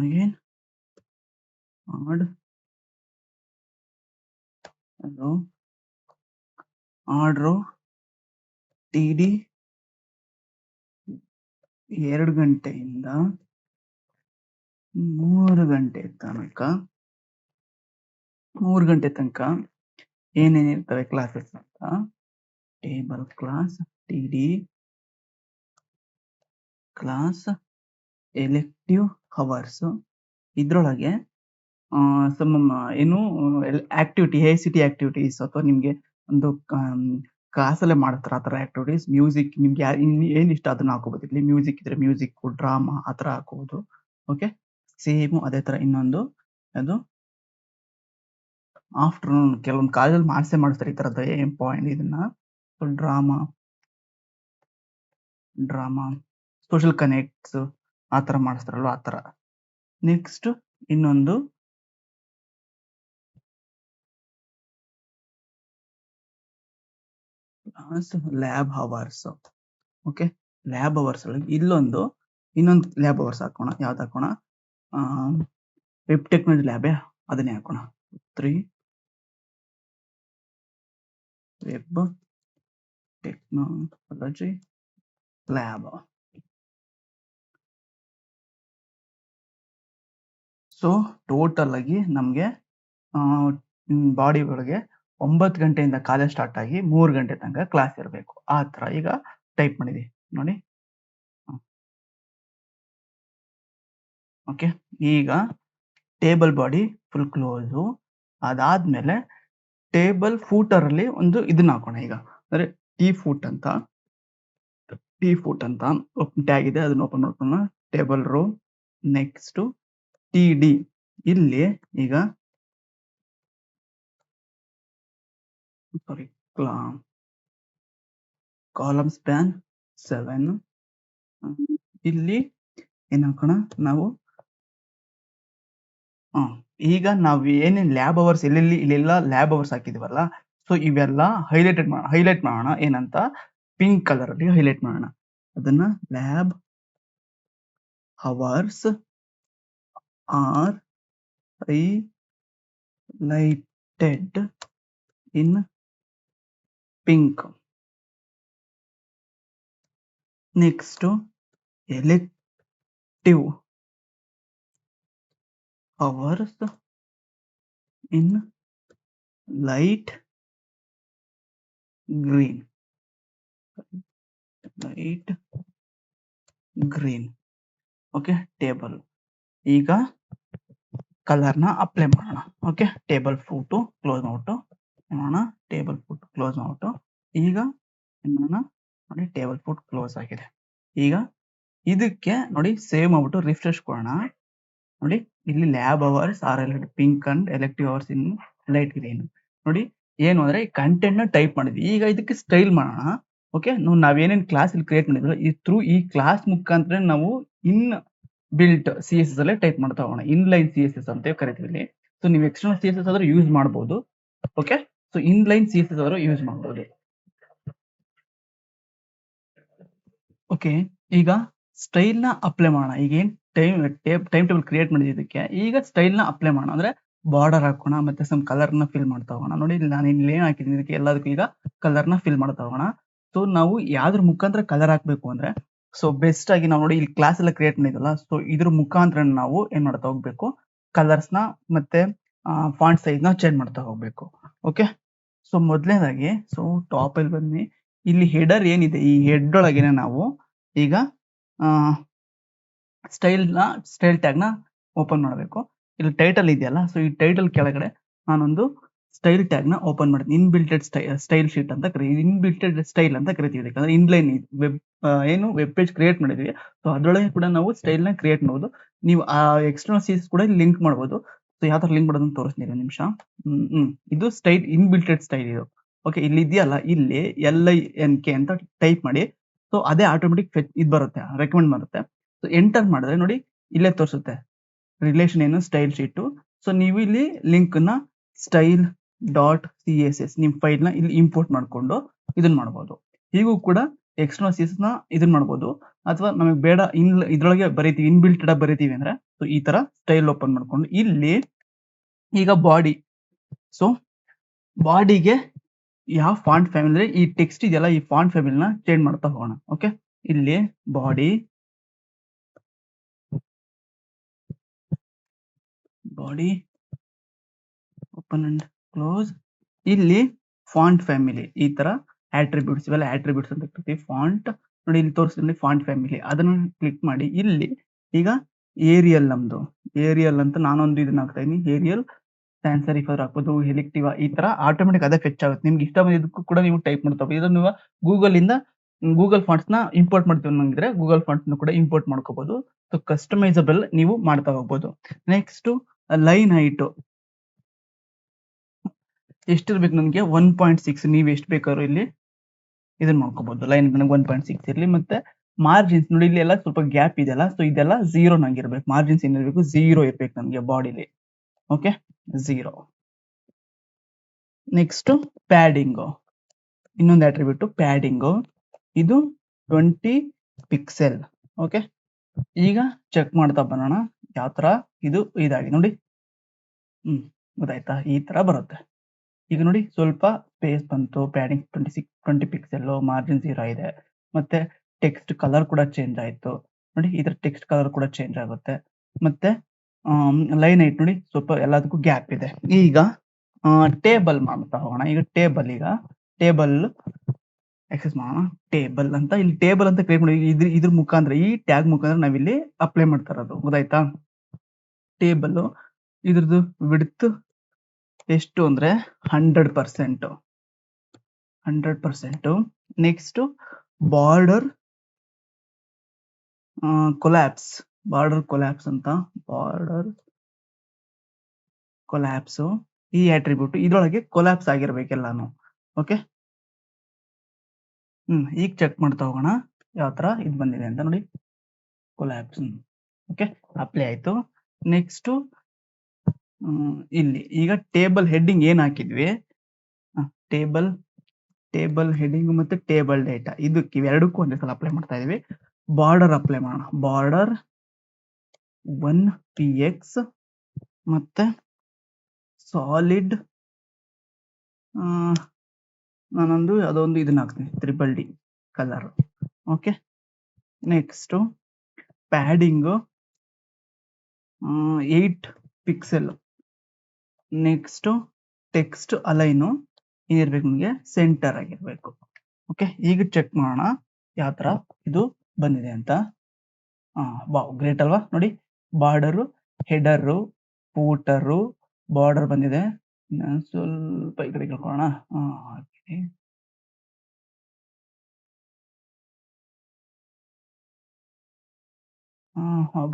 ಅಗೇನ್ ಆಡ್ ರೋ ಟಿ.ಡಿ 2 ಗಂಟೆಯಿಂದ 3 ಗಂಟೆ ತನಕ ಏನೇನಿರ್ತವೆ ಕ್ಲಾಸಸ್ ಅಂತ. Table class, TD class, elective hours. ಇದ್ರೊಳಗೆ ಏನು ಆಕ್ಟಿವಿಟಿ, AICT ಆಕ್ಟಿವಿಟೀಸ್, ಅಥವಾ ನಿಮ್ಗೆ ಒಂದು ಕ್ಲಾಸಲ್ಲೇ ಮಾಡ್ತಾರೆ ಆ ತರ ಆಕ್ಟಿವಿಟೀಸ್. ಮ್ಯೂಸಿಕ್, ನಿಮ್ಗೆ ಏನ್ ಇಷ್ಟ ಅದನ್ನ ಹಾಕೋಬಹುದು. ಇಲ್ಲಿ ಮ್ಯೂಸಿಕ್ ಇದ್ರೆ ಮ್ಯೂಸಿಕ್, ಡ್ರಾಮಾ ಆ ತರ ಹಾಕೋಬಹುದು. ಓಕೆ, ಸೇಮ್ ಅದೇ ತರ ಇನ್ನೊಂದು ಅದು ಆಫ್ಟರ್ನೂನ್. ಕೆಲವೊಂದು ಕಾಲೇಜಲ್ಲಿ ಮಾಡಿಸ್ತಾರೆ ಈ ತರದ ಪಾಯಿಂಟ್. ಇದನ್ನ ಡ್ರಾಮಾ, ಸೋಷಿಯಲ್ ಕನೆಕ್ಟ್ಸ್ ಆ ತರ ಮಾಡಿಸ್ತಾರಲ್ವ, ಆ ತರ. ನೆಕ್ಸ್ಟ್ ಇನ್ನೊಂದು lab hours. Okay, lab hours ಒಳಗೆ ಇನ್ನೊಂದು ಲ್ಯಾಬ್ ಅವರ್ಸ್ ಹಾಕೋಣ. ಯಾವ್ದು ಹಾಕೋಣ? ವೆಬ್ ಟೆಕ್ನಾಲಜಿ ಲ್ಯಾಬೇ, ಅದನ್ನೇ ಹಾಕೋಣ. 3 web technology lab. So total ಆಗಿ ನಮ್ಗೆ ಬಾಡಿ ಒಳಗೆ 9 ಗಂಟೆಯಿಂದ ಕಾಲೇಜ್ ಸ್ಟಾರ್ಟ್ ಆಗಿ 3 ಗಂಟೆ ತನಕ ಕ್ಲಾಸ್ ಇರಬೇಕು. ಆ ತರ ಈಗ ಟೈಪ್ ಮಾಡಿದೀವಿ ನೋಡಿ. ಓಕೆ, ಈಗ ಟೇಬಲ್ ಬಾಡಿ ಫುಲ್ ಕ್ಲೋಸು. ಅದಾದ್ಮೇಲೆ ಟೇಬಲ್ ಫೂಟರ್ ಅಲ್ಲಿ ಒಂದು ಇದನ್ನ ಹಾಕೋಣ ಈಗ, ಅಂದ್ರೆ ಟಿ ಫೂಟ್ ಅಂತ. ಟಿ ಫುಟ್ ಅಂತ ಟ್ಯಾಗ್ ಇದೆ, ಅದನ್ನ ಓಪನ್ ಮಾಡ್ಕೊಳ್ಳೋಣ. Table row. Next T D. ಇಲ್ಲಿ ಈಗ ಸಾರಿ ಕಾಲಮ್ ಸ್ಪ್ಯಾನ್ 7. ಇಲ್ಲಿ ಏನ್ ಹಾಕೋಣ ನಾವು, ಈಗ ನಾವು ಏನೇನ್ ಲ್ಯಾಬ್ ಅವರ್ಸ್ ಇಲ್ಲೆಲ್ಲ ಲ್ಯಾಬ್ ಅವರ್ಸ್ ಹಾಕಿದೀವಲ್ಲ, ಸೊ ಇವೆಲ್ಲ ಹೈಲೈಟ್ ಮಾಡೋಣ. ಏನಂತ ಪಿಂಕ್ ಕಲರ್ ಅಲ್ಲಿ ಹೈಲೈಟ್ ಮಾಡೋಣ. ಅದನ್ನ lab hours R highlighted in pink. Next elective hours in light green. Okay, table. ಈಗ ಕಲರ್ನ ಅಪ್ಲೈ ಮಾಡೋಣ. ಓಕೆ, ಟೇಬಲ್ ಫುಟ್ ಕ್ಲೋಸ್ ಮಾಡ್ಬಿಟ್ಟು ಮಾಡೋಣ. ಟೇಬಲ್ ಫುಟ್ ಕ್ಲೋಸ್ ಮಾಡ್ಬಿಟ್ಟು ಈಗ ಏನ್ ಮಾಡೋಣ ನೋಡಿ, ಟೇಬಲ್ ಫುಟ್ ಕ್ಲೋಸ್ ಆಗಿದೆ. ಈಗ ಇದಕ್ಕೆ ನೋಡಿ ಸೇವ್ ಮಾಡ್ಬಿಟ್ಟು ರಿಫ್ರೆಶ್ ಕೊಡೋಣ. ನೋಡಿ ಇಲ್ಲಿ lab hours are pink and elective hours in light green. ನೋಡಿ ಏನು ಅಂದ್ರೆ ಕಂಟೆಂಟ್ ನ ಟೈಪ್ ಮಾಡಿದ್ವಿ. ಈಗ ಇದಕ್ಕೆ ಸ್ಟೈಲ್ ಮಾಡೋಣ. ಓಕೆ, ನಾವೇನೇನ್ ಕ್ಲಾಸ್ ಇಲ್ಲಿ ಕ್ರಿಯೇಟ್ ಮಾಡಿದ್ವಿ ಈ ಕ್ಲಾಸ್ ಮುಖಾಂತರ ನಾವು ಇನ್ ಬಿಲ್ಟ್ CSS ಅಲ್ಲೇ ಟೈಪ್ ಮಾಡ್ತಾ ಹೋಗೋಣ. ಇನ್ಲೈನ್ CSS ಅಂತ ಕರಿತೀವಿ. ಸೊ ನೀವು ಎಕ್ಸ್ಟರ್ನಲ್ CSS ಆದ್ರೂ ಯೂಸ್ ಮಾಡಬಹುದು. ಓಕೆ, ಸೊ ಇನ್ಲೈನ್ CSS ಆದ್ರೂ ಯೂಸ್ ಮಾಡಬಹುದು. ಓಕೆ, ಈಗ ಸ್ಟೈಲ್ ನ ಅಪ್ಲೈ ಮಾಡೋಣ. ಈಗ ಏನ್ ಟೈಮ್ ಟೇಬಲ್ ಕ್ರಿಯೇಟ್ ಮಾಡಿದ್ವಿ ಇದಕ್ಕೆ. ಈಗ ಸ್ಟೈಲ್ ನ ಅಪ್ಲೈ ಮಾಡೋಣ. ಅಂದ್ರೆ ಬಾರ್ಡರ್ ಹಾಕೋಣ, ಮತ್ತೆ ಸಮ್ ಕಲರ್ ನ ಫಿಲ್ ಮಾಡ್ತಾ ಹೋಗೋಣ. ನೋಡಿ ಇಲ್ಲಿ ನಾನು ಇಲ್ಲಿ ಏನ್ ಹಾಕಿದ್ದೀನಿ ಇದಕ್ಕೆ ಎಲ್ಲದಕ್ಕೂ ಈಗ ಕಲರ್ ನ ಫಿಲ್ ಮಾಡ್ತಾ ಹೋಗೋಣ. ಸೊ ನಾವು ಯಾವ್ದ್ರ ಮುಖಾಂತರ ಕಲರ್ ಹಾಕ್ಬೇಕು ಅಂದ್ರೆ, ಸೊ ಬೆಸ್ಟ್ ಆಗಿ ನಾವು ನೋಡಿ ಇಲ್ಲಿ ಕ್ಲಾಸ್ ಎಲ್ಲ ಕ್ರಿಯೇಟ್ ಮಾಡಿದಲ್ಲ, ಸೊ ಇದ್ರ ಮುಖಾಂತರ ನಾವು ಏನ್ ಮಾಡ್ತಾ ಹೋಗ್ಬೇಕು, ಕಲರ್ಸ್ ನ ಮತ್ತೆ ಫಾಂಟ್ ಸೈಜ್ ನ ಚೇಂಜ್ ಮಾಡ್ತಾ ಹೋಗ್ಬೇಕು. ಓಕೆ, ಸೊ ಮೊದಲನೇದಾಗಿ ಸೊ ಟಾಪ್ ಅಲ್ಲಿ ಬನ್ನಿ. ಇಲ್ಲಿ ಹೆಡರ್ ಏನಿದೆ, ಈ ಹೆಡ್ ಒಳಗೇನೆ ನಾವು ಈಗ ಸ್ಟೈಲ್ ಟ್ಯಾಗ್ ನ ಓಪನ್ ಮಾಡಬೇಕು. ಇಲ್ಲಿ ಟೈಟಲ್ ಇದೆಯಲ್ಲ, ಸೊ ಈ ಟೈಟಲ್ ಕೆಳಗಡೆ ನಾನೊಂದು ಸ್ಟೈಲ್ ಟ್ಯಾಗ್ ನ ಓಪನ್ ಮಾಡ್ತೀನಿ. ಇನ್ಬಿಲ್ಟೆಡ್ ಸ್ಟೈಲ್ ಶೀಟ್ ಅಂತ ಇನ್ಬಿಲ್ಟೆಡ್ ಸ್ಟೈಲ್ ಅಂತ ಕರಿತೀವಿ. ಯಾಕಂದ್ರೆ ಇನ್ಲೈನ್ ಏನು ವೆಬ್ ಪೇಜ್ ಕ್ರಿಯೇಟ್ ಮಾಡಿದ್ವಿ, ಸೊ ಅದ್ರೊಳಗೆ ಕೂಡ ನಾವು ಸ್ಟೈಲ್ ನ ಕ್ರಿಯೇಟ್ ಮಾಡಬಹುದು. ನೀವು ಆ ಎಕ್ಸ್ಟರ್ನಲ್ CSS ಕೂಡ ಲಿಂಕ್ ಮಾಡಬಹುದು. ಸೊ ಯಾವ ತರ ಲಿಂಕ್ ಮಾಡೋದನ್ನ ತೋರಿಸ್ತೀನಿ ಒಂದು ನಿಮಿಷ. ಇದು ಸ್ಟೈಲ್ ಇನ್ಬಿಲ್ಟೆಡ್ ಸ್ಟೈಲ್ ಇದು. ಓಕೆ, ಇಲ್ಲಿ ಇದೆಯಲ್ಲ, ಇಲ್ಲಿ LINK ಅಂತ ಟೈಪ್ ಮಾಡಿ. ಸೊ ಅದೇ ಆಟೋಮೆಟಿಕ್ ಇದು ಬರುತ್ತೆ, ರೆಕಮೆಂಡ್ ಮಾಡುತ್ತೆ. ಸೊ ಎಂಟರ್ ಮಾಡಿದ್ರೆ ನೋಡಿ ಇಲ್ಲೇ ತೋರಿಸುತ್ತೆ ರಿಲೇಷನ್ ಏನು, ಸ್ಟೈಲ್ ಶೀಟ್. ಸೊ ನೀವು ಇಲ್ಲಿ ಲಿಂಕ್ ನ style.css ನಿಮ್ ಫೈಲ್ ನ ಇಲ್ಲಿ ಇಂಪೋರ್ಟ್ ಮಾಡ್ಕೊಂಡು ಇದನ್ನ ಮಾಡಬಹುದು. ಹೀಗೂ ಕೂಡ ಎಕ್ಸ್ಟರ್ನಲ್ CSS ನ ಇದನ್ನ ಮಾಡಬಹುದು. ಅಥವಾ ನಮಗೆ ಬೇಡ ಇದ್ರೊಳಗೆ ಬರೀತೀವಿ, ಇನ್ಬಿಲ್ಟೆಡ್ ಆಗಿ ಬರೀತೀವಿ ಅಂದ್ರೆ ಸೊ ಈ ತರ ಸ್ಟೈಲ್ ಓಪನ್ ಮಾಡ್ಕೊಂಡು ಇಲ್ಲಿ ಈಗ ಬಾಡಿ. ಸೊ ಬಾಡಿಗೆ ಯಾವ ಫಾಂಟ್ ಫ್ಯಾಮಿಲಿ, ಈ ಟೆಕ್ಸ್ಟ್ ಇದೆಯಲ್ಲ, ಈ ಫಾಂಟ್ ಫ್ಯಾಮಿಲಿನ ಚೇಂಜ್ ಮಾಡ್ತಾ ಹೋಗೋಣ. ಓಕೆ, ಇಲ್ಲಿ ಬಾಡಿ ಓಪನ್ ಅಂಡ್ ಕ್ಲೋಸ್. ಇಲ್ಲಿ ಫಾಂಟ್ ಫ್ಯಾಮಿಲಿ ಈ ತರ ಆಟ್ರಿಬ್ಯೂಟ್ಸ್, ಇವೆಲ್ಲ ಆಟ್ರಿಬ್ಯೂಟ್ಸ್ ಅಂತ ಕರಿತೀವಿ. ಫಾಂಟ್ ನೋಡಿ ಇಲ್ಲಿ ತೋರಿಸ್ತೀನಿ, ಫಾಂಟ್ ಫ್ಯಾಮಿಲಿ ಅದನ್ನ ಕ್ಲಿಕ್ ಮಾಡಿ. ಇಲ್ಲಿ ಈಗ ಏರಿಯಲ್, ನಮ್ದು ಏರಿಯಲ್ ಅಂತ ನಾನೊಂದು ಇದನ್ನ ಹಾಕ್ತಾ ಇದೀನಿ. ಏರಿಯಲ್ ಸ್ಯಾನ್ಸ್ ಸೆರಿಫ್ ಹಾಕ್ಬೋದು, ಎಲೆಕ್ಟಿವ್, ಈ ತರ ಆಟೋಮೆಟಿಕ್ ಅದೇ ಫೆಚ್ ಆಗುತ್ತೆ. ನಿಮ್ಗೆ ಇಷ್ಟ ಬಂದಿದ್ದಕ್ಕೂ ಕೂಡ ನೀವು ಟೈಪ್ ಮಾಡ್ತಾ ಹೋಗ್ಬೋದು. ಇದನ್ನ ನೀವು ಗೂಗಲ್ ಫಾಂಟ್ಸ್ ನ ಇಂಪೋರ್ಟ್ ಮಾಡ್ತೀವಿ ಅನ್ನಂಗಿದ್ರೆ ಗೂಗಲ್ ಫಾಂಟ್ಸ್ ಕೂಡ ಇಂಪೋರ್ಟ್ ಮಾಡ್ಕೋಬಹುದು. ಸೊ ಕಸ್ಟಮೈಸಬಲ್ ನೀವು ಮಾಡ್ತಾ ಹೋಗ್ಬೋದು. ನೆಕ್ಸ್ಟ್ ಲೈನ್ ಹೈಟ್ ಎಷ್ಟಿರ್ಬೇಕು ನಮ್ಗೆ, 1.6. ನೀವು ಎಷ್ಟು ಬೇಕಾದ್ರೂ ಇಲ್ಲಿ ಇದನ್ನ ಮಾಡ್ಕೋಬಹುದು. ಲೈನ್ ನನಗೆ 1.6 ಇರ್ಲಿ. ಮತ್ತೆ ಮಾರ್ಜಿನ್ಸ್ ನೋಡಿ ಇಲ್ಲಿ ಎಲ್ಲ ಸ್ವಲ್ಪ ಗ್ಯಾಪ್ ಇದೆಯಲ್ಲ, ಸೊ ಇದೆಲ್ಲ 0 ನಂಗೆ ಇರ್ಬೇಕು. ಮಾರ್ಜಿನ್ಸ್ ಏನಿರ್ಬೇಕು, 0 ಇರ್ಬೇಕು ನಮ್ಗೆ ಬಾಡಿಲಿ. ಓಕೆ, 0. ನೆಕ್ಸ್ಟ್ ಪ್ಯಾಡಿಂಗ್, ಇನ್ನೊಂದು ಅಟ್ರಿಬ್ಯೂಟ್ ಪ್ಯಾಡಿಂಗ್. ಇದು 20 ಪಿಕ್ಸೆಲ್. ಓಕೆ, ಈಗ ಚೆಕ್ ಮಾಡ್ತಾ ಬರೋಣ ಯಾವ ತರ ಇದು ಇದಾಗಿ. ನೋಡಿ ಗೊತ್ತಾಯ್ತಾ, ಈ ತರ ಬರುತ್ತೆ. ಈಗ ನೋಡಿ ಸ್ವಲ್ಪ ಸ್ಪೇಸ್ ಬಂತು, ಪ್ಯಾಡಿಂಗ್ 20 ಪಿಕ್ಸೆಲ್, ಮಾರ್ಜಿನ್ 0 ಇದೆ. ಮತ್ತೆ ಟೆಕ್ಸ್ಟ್ ಕಲರ್ ಕೂಡ ಚೇಂಜ್ ಆಯ್ತು. ನೋಡಿ ಇದ್ರ ಟೆಕ್ಸ್ಟ್ ಕಲರ್ ಕೂಡ ಚೇಂಜ್ ಆಗುತ್ತೆ. ಮತ್ತೆ ಲೈನ್ ಹೈಟ್ ನೋಡಿ ಸ್ವಲ್ಪ ಎಲ್ಲದಕ್ಕೂ ಗ್ಯಾಪ್ ಇದೆ. ಈಗ ಟೇಬಲ್ ಮಾಡ್ತಾ ಹೋಗೋಣ. ಈಗ ಟೇಬಲ್ ಆಕ್ಸೆಸ್ ಮಾಡೋಣ. ಟೇಬಲ್ ಅಂತ ಇಲ್ಲಿ ಟೇಬಲ್ ಅಂತ ಕ್ರಿಯೇಟ್ ಮಾಡಿ ಇದ್ರ ಮುಖಾಂತರ, ಈ ಟ್ಯಾಗ್ ಮುಖಾಂತರ ನಾವಿಲ್ಲಿ ಅಪ್ಲೈ ಮಾಡ್ತಾ ಇರೋದು. ಗೊತ್ತಾಯ್ತಾ? ಟೇಬಲ್ ಇದ್ರದ್ದು ವಿಡ್ತ್ ಎಷ್ಟು ಅಂದ್ರೆ 100%. Next border collapse, border collapse ಅಂತ, ಬಾರ್ಡರ್ ಕೊಲ್ಯಾಪ್ಸ್ ಈ ಅಟ್ರಿಬ್ಯೂಟ್ ಇದ್ರೊಳಗೆ ಕೊಲ್ಯಾಪ್ಸ್ ಆಗಿರ್ಬೇಕೆಲ್ಲಾನು. ಓಕೆ, ಈಗ ಚೆಕ್ ಮಾಡ್ತಾ ಹೋಗೋಣ ಯಾವ ತರ ಇದು ಬಂದಿದೆ ಅಂತ ನೋಡಿ. ಕೊಲ್ಯಾಪ್ಸ್, ಓಕೆ, ಅಪ್ಲೈ ಆಯ್ತು. ನೆಕ್ಸ್ಟ್ ಇಲ್ಲಿ ಈಗ ಟೇಬಲ್ ಹೆಡ್ಡಿಂಗ್ ಏನ್ ಹಾಕಿದ್ವಿ, ಟೇಬಲ್ ಹೆಡ್ಡಿಂಗ್ ಮತ್ತೆ ಟೇಬಲ್ ಡೇಟಾ, ಇದಕ್ಕೆ ಇವೆರಡಕ್ಕೂ ಒಂದೇ ಸಲ ಅಪ್ಲೈ ಮಾಡ್ತಾ ಇದೀವಿ. ಬಾರ್ಡರ್ ಅಪ್ಲೈ ಮಾಡೋಣ. ಬಾರ್ಡರ್ 1px ಮತ್ತೆ ಸಾಲಿಡ್ ನಾನೊಂದು ಅದೊಂದು ಇದನ್ನ ಹಾಕ್ತೀನಿ, triple D colour. Okay, next padding 8 pixel. Next text align ಏನಿರ್ಬೇಕು ನಿಮಗೆ, ಸೆಂಟರ್ ಆಗಿರ್ಬೇಕು. ಓಕೆ, ಈಗ ಚೆಕ್ ಮಾಡೋಣ ಯಾವ ತರ ಇದು ಬಂದಿದೆ ಅಂತ. ವಾವ್, ಗ್ರೇಟ್ ಅಲ್ವಾ ನೋಡಿ. ಬಾರ್ಡರು, ಹೆಡರು, ಫೂಟರು, ಬಾರ್ಡರ್ ಬಂದಿದೆ. ಸ್ವಲ್ಪ ಈ ಕಡೆ ಕೇಳ್ಕೊಳ್ಳೋಣ.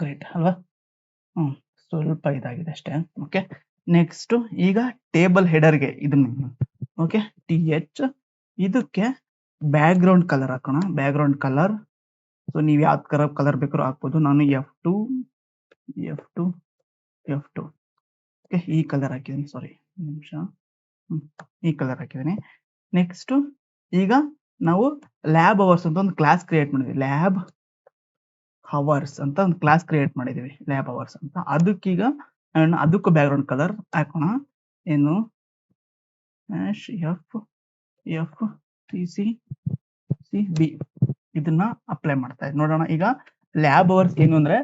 ಗ್ರೇಟ್ ಅಲ್ವಾ. ಸ್ವಲ್ಪ ಇದಾಗಿದೆ ಅಷ್ಟೇ. ಓಕೆ, ನೆಕ್ಸ್ಟ್ ಈಗ ಟೇಬಲ್ ಹೆಡರ್ಗೆ ಇದನ್ನ, ಓಕೆ, TH ಇದಕ್ಕೆ ಬ್ಯಾಕ್ ಗ್ರೌಂಡ್ ಕಲರ್ ಹಾಕೋಣ. ಬ್ಯಾಕ್ ಗ್ರೌಂಡ್ ಕಲರ್, ಸೊ ನೀವು ಯಾವ ಕಲರ್ ಬೇಕಾದ್ರೂ ಹಾಕ್ಬೋದು. ನಾನು F2 ಓಕೆ, ಈ ಕಲರ್ ಹಾಕಿದ್ದೀನಿ. ಸಾರಿ, ನಿಮಿಷ, ಈ ಕಲರ್ ಹಾಕಿದ್ದೀನಿ. ನೆಕ್ಸ್ಟ್ ಈಗ ನಾವು ಲ್ಯಾಬ್ ಅವರ್ಸ್ ಅಂತ ಒಂದು ಕ್ಲಾಸ್ ಕ್ರಿಯೇಟ್ ಮಾಡಿದ್ವಿ. ಲ್ಯಾಬ್ ಅವರ್ಸ್ ಅಂತ ಒಂದು ಕ್ಲಾಸ್ ಕ್ರಿಯೇಟ್ ಮಾಡಿದೀವಿ, ಲ್ಯಾಬ್ ಅವರ್ಸ್ ಅಂತ. ಅದಕ್ಕೀಗ ಅದಕ್ಕೂ ಬ್ಯಾಕ್ ಗ್ರೌಂಡ್ ಕಲರ್ ಹಾಕೋಣ. ಏನು, FCCB ಇದನ್ನ ಅಪ್ಲೈ ಮಾಡ್ತಾ ಇದ್ದೀನಿ. ನೋಡೋಣ ಈಗ ಲ್ಯಾಬ್ ಅವರ್ಸ್ ಏನು ಅಂದ್ರೆ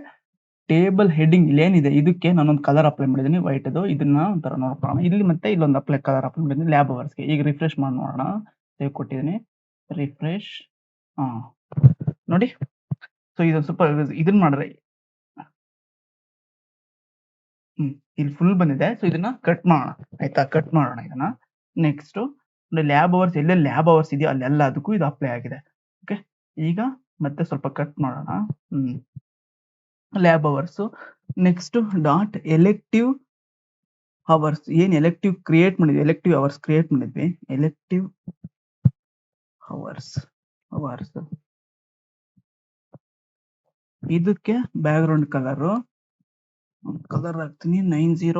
ಟೇಬಲ್ ಹೆಡ್ಡಿಂಗ್ ಇಲ್ಲೇನಿದೆ ಇದಕ್ಕೆ ನಾನೊಂದು ಕಲರ್ ಅಪ್ಲೈ ಮಾಡಿದ್ದೀನಿ, ವೈಟ್ ಅದು. ಇದನ್ನ ಒಂಥರ ನೋಡ್ಕೊಳ್ಳೋಣ. ಇಲ್ಲಿ ಮತ್ತೆ ಇಲ್ಲೊಂದು ಅಪ್ಲೈ ಕಲರ್ ಅಪ್ಲೈ ಮಾಡಿದ್ದೀನಿ ಲ್ಯಾಬ್ ಅವರ್ಸ್ಗೆ. ಈಗ ರಿಫ್ರೆಶ್ ಮಾಡಿ ನೋಡೋಣ, ಸೇವ್ ಕೊಟ್ಟಿದ್ದೀನಿ, ರಿಫ್ರೆಶ್. ನೋಡಿ, ಸೊ ಇದೊಂದು ಸ್ವಲ್ಪ ಇದನ್ನ ಮಾಡ್ರೆ ಇಲ್ಲಿ ಫುಲ್ ಬಂದಿದೆ. ಸೊ ಇದನ್ನ ಕಟ್ ಮಾಡೋಣ, ಆಯ್ತಾ? ಕಟ್ ಮಾಡೋಣ ಇದನ್ನ. ನೆಕ್ಸ್ಟ್ ಲ್ಯಾಬ್ ಅವರ್ಸ್, ಎಲ್ಲೇ ಲ್ಯಾಬ್ ಅವರ್ಸ್ ಇದೆಯೋ ಅಲ್ಲೆಲ್ಲ ಅದಕ್ಕೂ ಇದು ಅಪ್ಲೈ ಆಗಿದೆ. ಓಕೆ, ಈಗ ಮತ್ತೆ ಸ್ವಲ್ಪ ಕಟ್ ಮಾಡೋಣ. Lab hours. Next dot elective hours, ಏನ್ ಎಲೆಕ್ಟಿವ್ ಕ್ರಿಯೇಟ್ ಮಾಡಿದ್ವಿ, ಎಲೆಕ್ಟಿವ್ ಅವರ್ಸ್ ಕ್ರಿಯೇಟ್ ಮಾಡಿದ್ವಿ, ಎಲೆಕ್ಟಿವ್ ಅವರ್ಸ್ ಇದಕ್ಕೆ ಬ್ಯಾಕ್ ಗ್ರೌಂಡ್ ಕಲರ್ ಹಾಕ್ತೀನಿ 90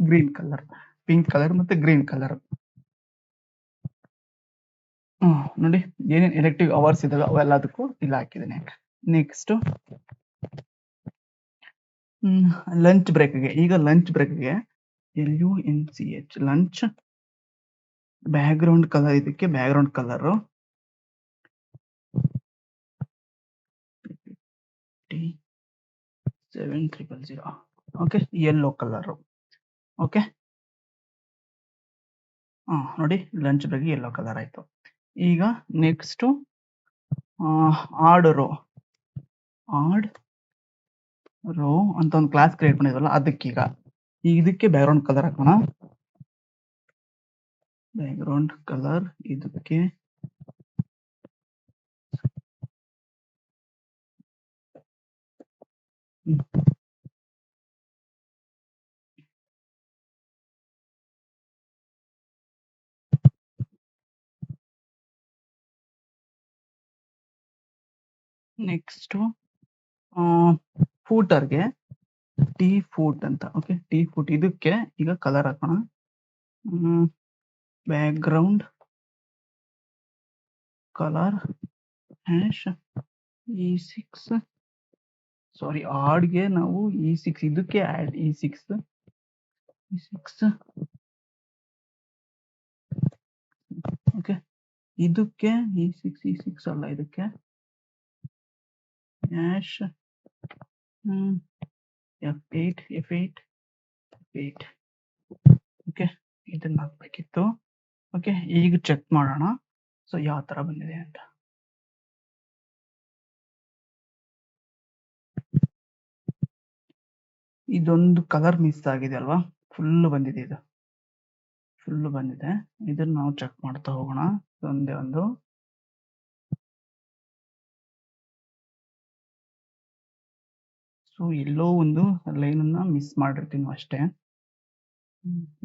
ಗ್ರೀನ್ ಕಲರ್, ಪಿಂಕ್ ಕಲರ್ ಮತ್ತೆ ಗ್ರೀನ್ ಕಲರ್. ನೋಡಿ, ಏನೇನು ಎಲೆಕ್ಟಿವ್ ಅವರ್ಸ್ ಇದಾವೆ ಅವೆಲ್ಲದಕ್ಕೂ ಇಲ್ಲಿ ಹಾಕಿದ್ದೀನಿ. ನೆಕ್ಸ್ಟ್ ಲಂಚ್ ಬ್ರೇಕ್ಗೆ, ಈಗ ಲಂಚ್ ಬ್ರೇಕ್ಗೆ LUNCH lunch background colour, ಇದಕ್ಕೆ background colour 7000. Okay, yellow colour. Okay, ನೋಡಿ ಲಂಚ್ ಬ್ರೇಕ್ ಯೆಲ್ಲೋ ಕಲರ್ ಆಯ್ತು. ಈಗ ನೆಕ್ಸ್ಟ್ ಆಡ್ ರೋ ಅಂತ ಒಂದು ಕ್ಲಾಸ್ ಕ್ರಿಯೇಟ್ ಮಾಡಿದ್ವಲ್ಲ, ಅದಕ್ಕೀಗ ಇದಕ್ಕೆ ಬ್ಯಾಕ್ ಗ್ರೌಂಡ್ ಕಲರ್ ಹಾಕೋಣ. ಬ್ಯಾಕ್ ಗ್ರೌಂಡ್ ಕಲರ್ ಇದಕ್ಕೆ ನೆಕ್ಸ್ಟ್ ಫೂಟರ್ಗೆ ಟಿ ಫೂಟ್ ಅಂತ. ಓಕೆ, ಟಿ ಫೂಟ್ ಇದಕ್ಕೆ ಈಗ ಕಲರ್ ಹಾಕೋಣ. Back ground colour E6. ಸಾರಿ, ಆಡ್ಗೆ ನಾವು E6, ಇದಕ್ಕೆ ಆಡ್ E6. ಓಕೆ, ಇದಕ್ಕೆ E6 ಅಲ್ಲ, ಇದಕ್ಕೆ F8. ಓಕೆ, ಇದನ್ನ ಹಾಕ್ಬೇಕಿತ್ತು. ಓಕೆ, ಈಗ ಚೆಕ್ ಮಾಡೋಣ ಸೊ ಯಾವ ತರ ಬಂದಿದೆ ಅಂತ. ಇದೊಂದು ಕಲರ್ ಮಿಸ್ ಆಗಿದೆ ಅಲ್ವಾ, ಫುಲ್ ಬಂದಿದೆ. ಇದು ಫುಲ್ ಬಂದಿದೆ. ಇದನ್ನ ನಾವು ಚೆಕ್ ಮಾಡ್ತಾ ಹೋಗೋಣ ಒಂದೇ ಒಂದು. ಸೊ ಎಲ್ಲೋ ಒಂದು ಲೈನನ್ನ ಮಿಸ್ ಮಾಡಿರ್ತೀನಿ ಅಷ್ಟೇ.